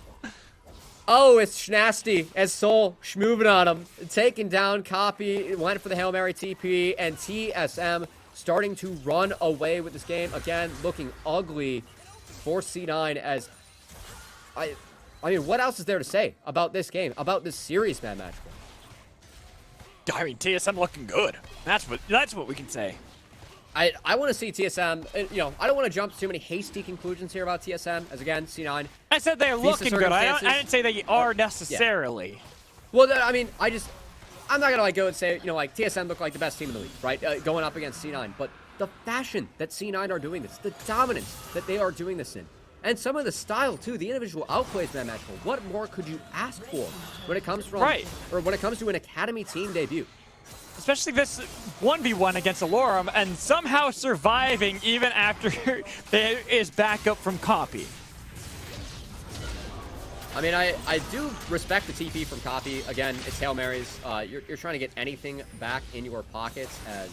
Speaker 3: Oh, it's Schnasty as Soul schmoving on him. Taking down Copy, went for the Hail Mary TP, and TSM starting to run away with this game. Again, looking ugly for C9 as... I mean, what else is there to say about this game, about this series, man, Match?
Speaker 2: I mean, TSM looking good. That's what we can say.
Speaker 3: I want to see TSM, I don't want to jump to too many hasty conclusions here about TSM, as again, C9.
Speaker 2: I said they're looking good. I didn't say they are necessarily.
Speaker 3: Yeah. Well, I mean, I'm not going to go and say, TSM look like the best team in the league, right? Going up against C9. But the fashion that C9 are doing this, the dominance that they are doing this in, and some of the style, too, the individual outplays, man, Matchful. What more could you ask for when it comes from, or when it comes to an academy team debut?
Speaker 2: Especially this 1v1 against Alorum and somehow surviving even after there is backup from Copy.
Speaker 3: I mean, I do respect the TP from Copy. Again, it's Hail Marys. You're trying to get anything back in your pockets as...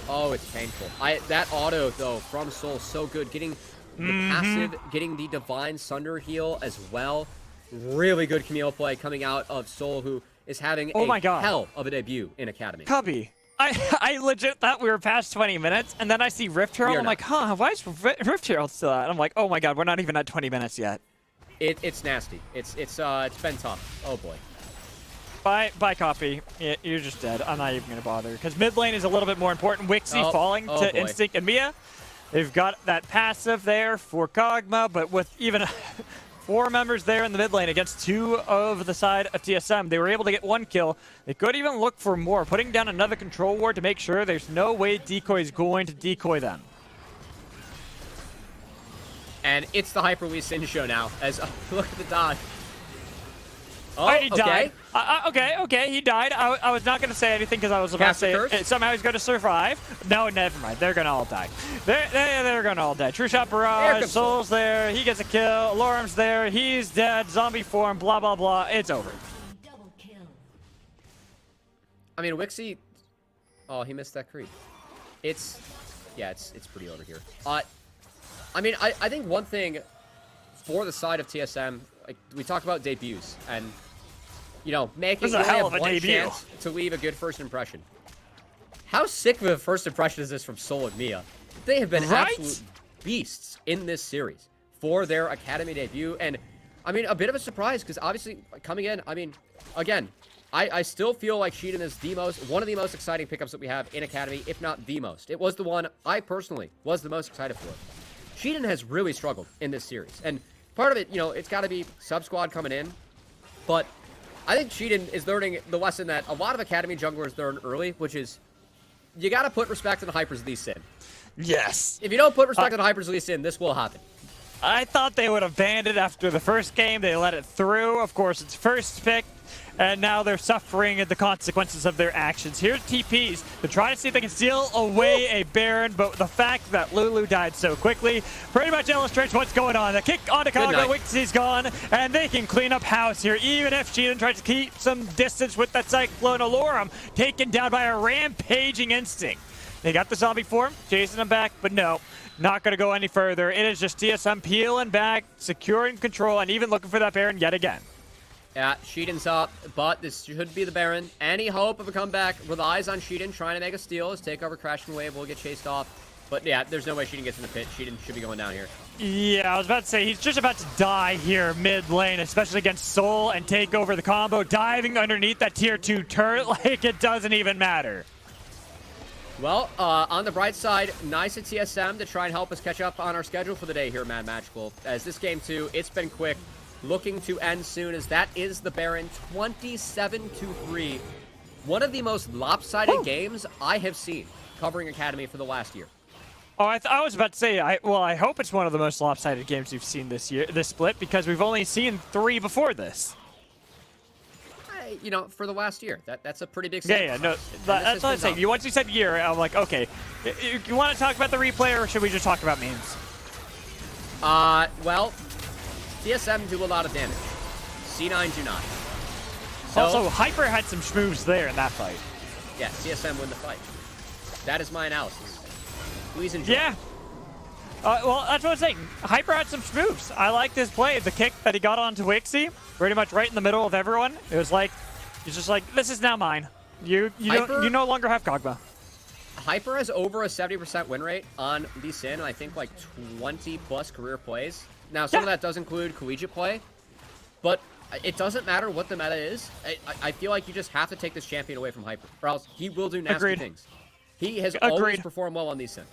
Speaker 3: Oh, it's painful. That auto, though, from Soul, so good. Getting the passive, getting the Divine Sunder heal as well. Really good Camille play coming out of Soul, who is having a hell of a debut in Academy.
Speaker 2: Copy. I legit thought we were past 20 minutes, and then I see Rift Herald. I'm like, why is Rift Herald still out? I'm like, oh my god, we're not even at 20 minutes yet.
Speaker 3: It's nasty. It's been tough. Oh boy.
Speaker 2: Bye, Copy. You're just dead. I'm not even gonna bother because mid lane is a little bit more important. Wixie falling to Instinct and Mia. They've got that passive there for Kog'Maw, but with even 4 members there in the mid lane against 2 of the side of TSM, they were able to get 1 kill. They could even look for more, putting down another control ward to make sure there's no way Decoy is going to decoy them. And
Speaker 3: it's the Hyper Lee Sin show now, as look at the dodge. Oh,
Speaker 2: he died. Okay, he died. I was not going to say anything because I was about to say somehow he's going to survive. No, never mind. They're going to all die. They're going to all die. True Shot Barrage, Soul's there. He gets a kill. Lorem's there. He's dead. Zombie form, blah, blah, blah. It's over.
Speaker 3: I mean, Wixie... Oh, he missed that creep. It's pretty over here. I mean, I think one thing for the side of TSM, like we talked about debuts and making
Speaker 2: a hell of a
Speaker 3: one
Speaker 2: debut
Speaker 3: chance to leave a good first impression. How sick of a first impression is this from Soul and Mia? They have been absolute beasts in this series for their academy debut, and I mean a bit of a surprise because obviously coming in, I mean, again, I still feel like Sheeden is one of the most exciting pickups that we have in academy, if not the most. It was the one I personally was the most excited for. Sheeden has really struggled in this series, and part of it, it's got to be sub-squad coming in, but I think Sheeden is learning the lesson that a lot of academy junglers learn early, which is you got to put respect on the Hyper's Lee Sin.
Speaker 2: Yes.
Speaker 3: If you don't put respect on the Hyper's Lee Sin, this will happen.
Speaker 2: I thought they would have banned it after the first game. They let it through. Of course, it's first pick. And now they're suffering the consequences of their actions. Here's TPs. They're trying to see if they can steal away a Baron, but the fact that Lulu died so quickly pretty much illustrates what's going on. The kick onto Congo, Wixie's gone, and they can clean up house here, even if Sheeden tries to keep some distance with that Cyclone. Alorum taken down by a rampaging instinct. They got the zombie form, chasing them back, but no. Not going to go any further. It is just TSM peeling back, securing control, and even looking for that Baron yet again.
Speaker 3: Yeah, Sheeden's up, but this should be the Baron. Any hope of a comeback relies on Sheeden trying to make a steal. His takeover crashing wave will get chased off. But yeah, there's no way Sheeden gets in the pit. Sheeden should be going down here.
Speaker 2: Yeah, I was about to say, he's just about to die here mid lane, especially against Soul, and take over the combo, diving underneath that tier 2 turret like it doesn't even matter.
Speaker 3: Well, on the bright side, nice at TSM to try and help us catch up on our schedule for the day here, Mad Magical. As this game 2, it's been quick. Looking to end soon, as that is the Baron, 27-3. One of the most lopsided games I have seen covering Academy for the last year.
Speaker 2: Oh, I was about to say, I hope it's one of the most lopsided games you've seen this year, this split, because we've only seen 3 before this.
Speaker 3: For the last year, that's a pretty big sample.
Speaker 2: Yeah, no, that's what I'm saying. Once you said year, I'm like, okay, you want to talk about the replay, or should we just talk about memes?
Speaker 3: Well, TSM do a lot of damage. C9 do not. So,
Speaker 2: also, Hyper had some schmoves there in that fight.
Speaker 3: Yeah, TSM win the fight. That is my analysis. Please enjoy.
Speaker 2: Yeah. Well, that's what I'm saying. Hyper had some schmoves. I like this play. The kick that he got onto Wixie, pretty much right in the middle of everyone. It was like, he's just like, this is now mine. You no longer have Kog'Maw.
Speaker 3: Hyper has over a 70% win rate on Lee Sin, and I think like 20+ career plays. Now, some of that does include collegiate play, but it doesn't matter what the meta is. I feel like you just have to take this champion away from Hyper, or else he will do nasty things. He has always performed well on Lee Sin.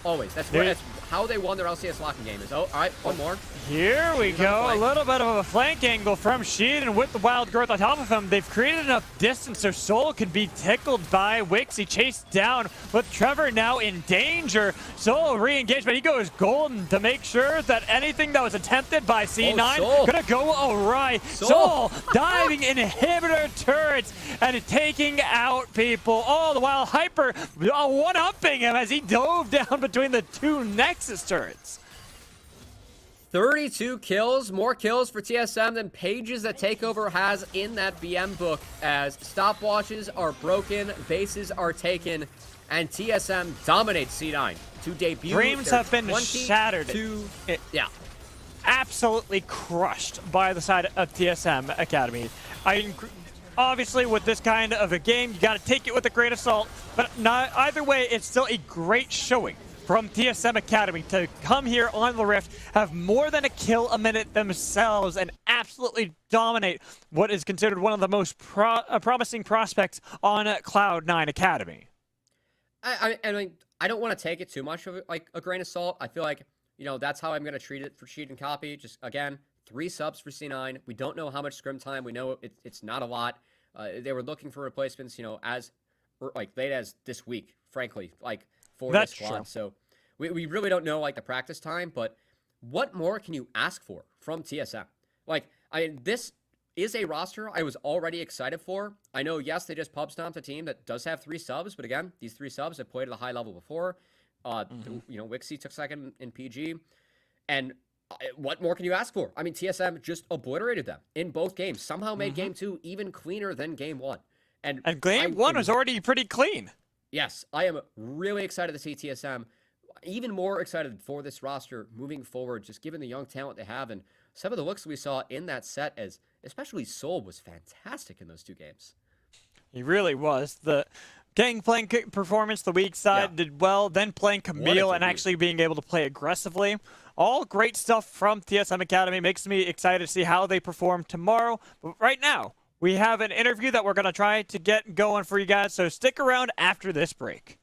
Speaker 3: Always. That's how they won their LCS locking game. All right, one more.
Speaker 2: Here we go. A little bit of a flank angle from Sheeden with the wild growth on top of him. They've created enough distance so Soul could be tickled by Wixie. Chased down with Trevor now in danger. Soul re-engaged, but he goes golden to make sure that anything that was attempted by C9 gonna go awry. Soul diving inhibitor turrets and taking out people. All the while Hyper one-upping him as he dove down between the 2 Nexus turrets.
Speaker 3: 32 kills, more kills for TSM than pages that Takeover has in that BM book, as stopwatches are broken, bases are taken, and TSM dominates C9 to debut.
Speaker 2: Dreams have been shattered.
Speaker 3: Yeah.
Speaker 2: Absolutely crushed by the side of TSM Academy. Obviously, with this kind of a game, you got to take it with a grain of salt, but either way, it's still a great showing from TSM Academy to come here on the Rift, have more than a kill a minute themselves, and absolutely dominate what is considered one of the most promising prospects on Cloud9 Academy.
Speaker 3: I mean, I don't want to take it too much of like a grain of salt. I feel like, that's how I'm going to treat it for Cheat and Copy. Just, again, 3 subs for C9. We don't know how much scrim time. We know it's not a lot. They were looking for replacements, as late as this week, frankly, for this squad. True. So we really don't know the practice time, but what more can you ask for from TSM? I mean, this is a roster I was already excited for. I know, yes, they just pub stomped a team that does have 3 subs, but again, these 3 subs have played at a high level before. Wixie took second in PG, and what more can you ask for? I mean, TSM just obliterated them in both games. Somehow made game 2 even cleaner than game 1.
Speaker 2: And game 1 was already pretty clean.
Speaker 3: Yes, I am really excited to see TSM. Even more excited for this roster moving forward, just given the young talent they have. And some of the looks we saw in that set, as especially Soul, was fantastic in those 2 games.
Speaker 2: He really was. The Gangplank performance, the weak side, did well. Then playing Camille and actually being able to play aggressively. All great stuff from TSM Academy. Makes me excited to see how they perform tomorrow. But right now, we have an interview that we're going to try to get going for you guys. So stick around after this break.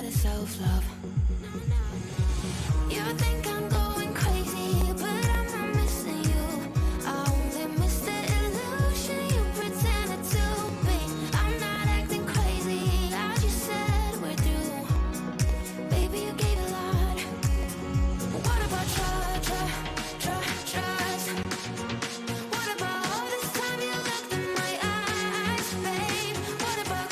Speaker 4: Self-love. You think I'm going crazy, but I'm not missing you. I only miss the illusion you pretended to be. I'm not acting crazy, I just said we're through. Baby, you gave a lot. What about trust? What about all this time you looked in my eyes, babe? What about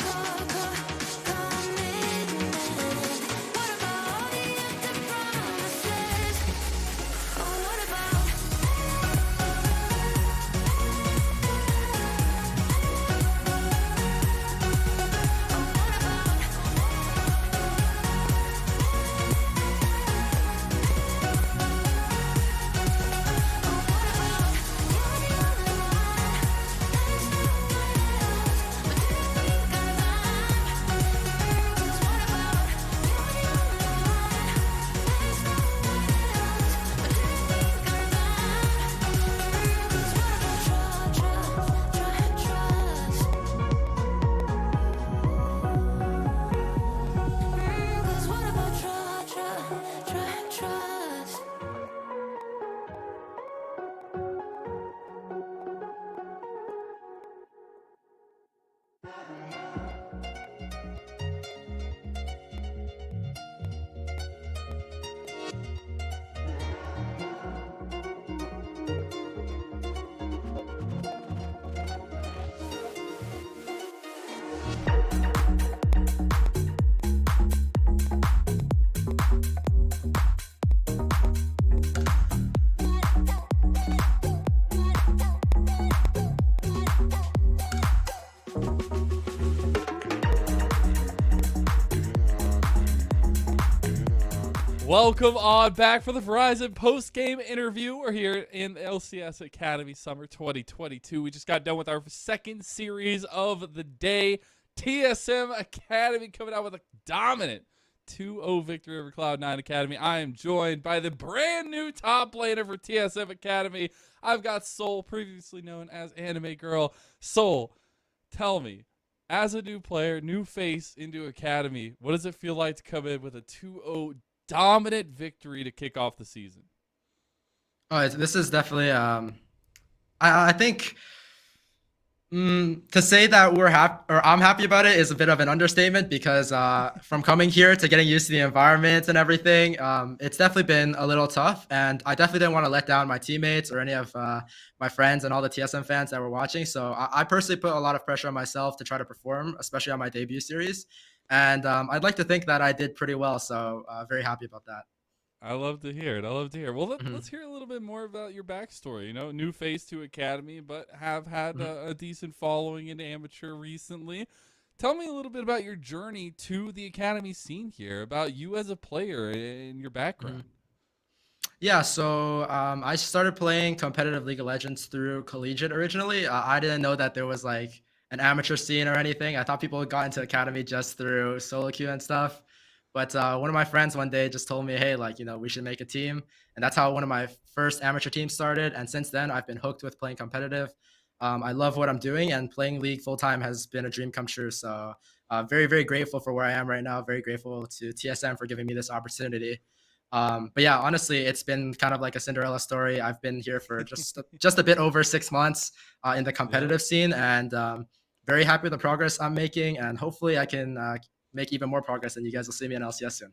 Speaker 1: Welcome on back for the Verizon post-game interview. We're here in the LCS Academy Summer 2022. We just got done with our second series of the day. TSM Academy coming out with a dominant 2-0 victory over Cloud9 Academy. I am joined by the brand new top laner for TSM Academy. I've got Soul, previously known as Anime Girl. Soul, tell me, as a new player, new face into Academy, what does it feel like to come in with a 2-0 dominant victory to kick off the season?
Speaker 5: Oh, this is definitely I think to say that we're happy or I'm happy about it is a bit of an understatement, because from coming here to getting used to the environment and everything, it's definitely been a little tough, and I definitely didn't want to let down my teammates or any of my friends and all the TSM fans that were watching. So I personally put a lot of pressure on myself to try to perform, especially on my debut series. And I'd like to think that I did pretty well, so very happy about that.
Speaker 1: I love to hear it. I love to hear it. Well,
Speaker 5: Mhm.
Speaker 1: let's hear a little bit more about your backstory. You know, new face to Academy, but have had
Speaker 5: Mhm.
Speaker 1: a decent following in amateur recently. Tell me a little bit about your journey to the Academy scene here, about you as a player and your background.
Speaker 5: Mhm. Yeah, so I started playing competitive League of Legends through collegiate originally. I didn't know that there was like an amateur scene or anything. I thought people got into Academy just through solo queue and stuff. But one of my friends one day just told me, hey, like, we should make a team. And that's how one of my first amateur teams started. And since then, I've been hooked with playing competitive. I love what I'm doing, and playing League full time has been a dream come true. So, very, very grateful for where I am right now. Very grateful to TSM for giving me this opportunity. But yeah, honestly, it's been kind of like a Cinderella story. I've been here for just a bit over 6 months in the
Speaker 1: Yeah.
Speaker 5: competitive scene, and very happy with the progress I'm making. And hopefully, I can make even more progress, and you guys will see me in LCS soon.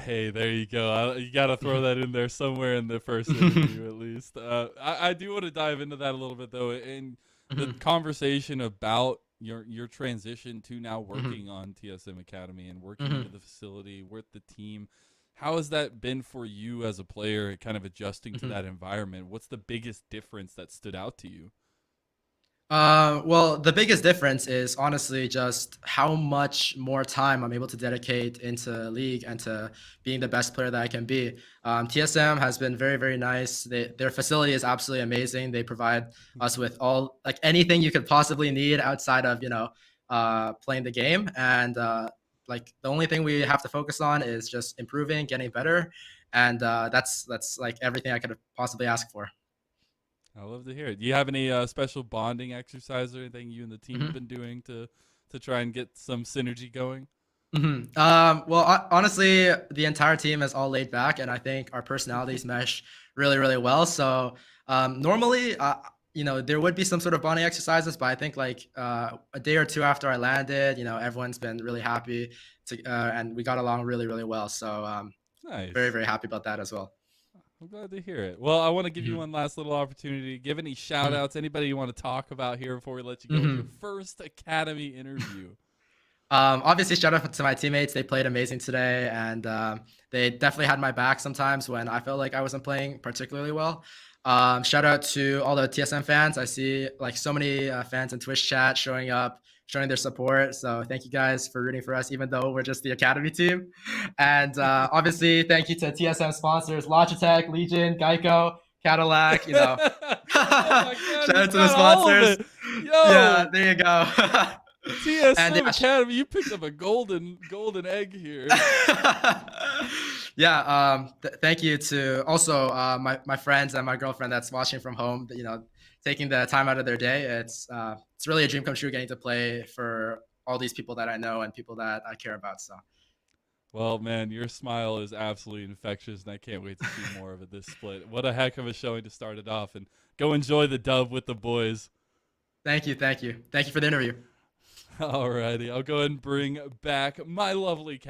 Speaker 1: Hey, there you go. You got to throw that in there somewhere in the first interview, at least. I do want to dive into that a little bit, though, in the
Speaker 5: Mhm,
Speaker 1: conversation about your transition to now
Speaker 5: mhm,
Speaker 1: working on TSM Academy and working
Speaker 5: mhm,
Speaker 1: into the facility with the team. How has that been for you as a player, kind of adjusting to
Speaker 5: mhm.
Speaker 1: that environment? What's the biggest difference that stood out to you?
Speaker 5: Well, the biggest difference is honestly just how much more time I'm able to dedicate into League and to being the best player that I can be. TSM has been very, very nice. Their facility is absolutely amazing. They provide us with all like anything you could possibly need outside of playing the game, and like the only thing we have to focus on is just improving, getting better, and that's like everything I could possibly ask for.
Speaker 1: I love to hear it. Do you have any special bonding exercise or anything you and the team have
Speaker 5: Mhm.
Speaker 1: been doing to try and get some synergy going?
Speaker 5: Well, honestly, the entire team is all laid back, and I think our personalities mesh really, really well. So normally, there would be some sort of bonding exercises, but I think like a day or two after I landed, everyone's been really happy and we got along really, really well. So very,
Speaker 1: Nice.
Speaker 5: very happy about that as well.
Speaker 1: I'm glad to hear it. Well, I want to give you
Speaker 5: Mhm,
Speaker 1: one last little opportunity. Give any shout
Speaker 5: mhm,
Speaker 1: outs, anybody you want to talk about here before we let you go with your
Speaker 5: mhm.
Speaker 1: first Academy interview.
Speaker 5: Obviously, shout out to my teammates. They played amazing today, and they definitely had my back sometimes when I felt like I wasn't playing particularly well. Shout out to all the TSM fans. I see like so many fans in Twitch chat showing up, showing their support. So thank you guys for rooting for us, even though we're just the academy team. And obviously, thank you to TSM sponsors: Logitech, Legion, Geico, Cadillac.
Speaker 1: Oh my God,
Speaker 5: Shout
Speaker 1: he's
Speaker 5: out to the
Speaker 1: got all of
Speaker 5: sponsors.
Speaker 1: it.
Speaker 5: Yeah,
Speaker 1: Yo,
Speaker 5: there you go. And
Speaker 1: TSM
Speaker 5: yeah,
Speaker 1: Academy, you picked up a golden egg here.
Speaker 5: yeah. Thank you to also my friends and my girlfriend that's watching from home. Taking the time out of their day. It's really a dream come true getting to play for all these people that I know and people that I care about. So
Speaker 1: Well, man, your smile is absolutely infectious, and I can't wait to see more of it this split. What a heck of a showing to start it off, and go enjoy the dub with the boys.
Speaker 5: thank you for the interview.
Speaker 1: Alrighty, I'll go ahead and bring back my lovely cat.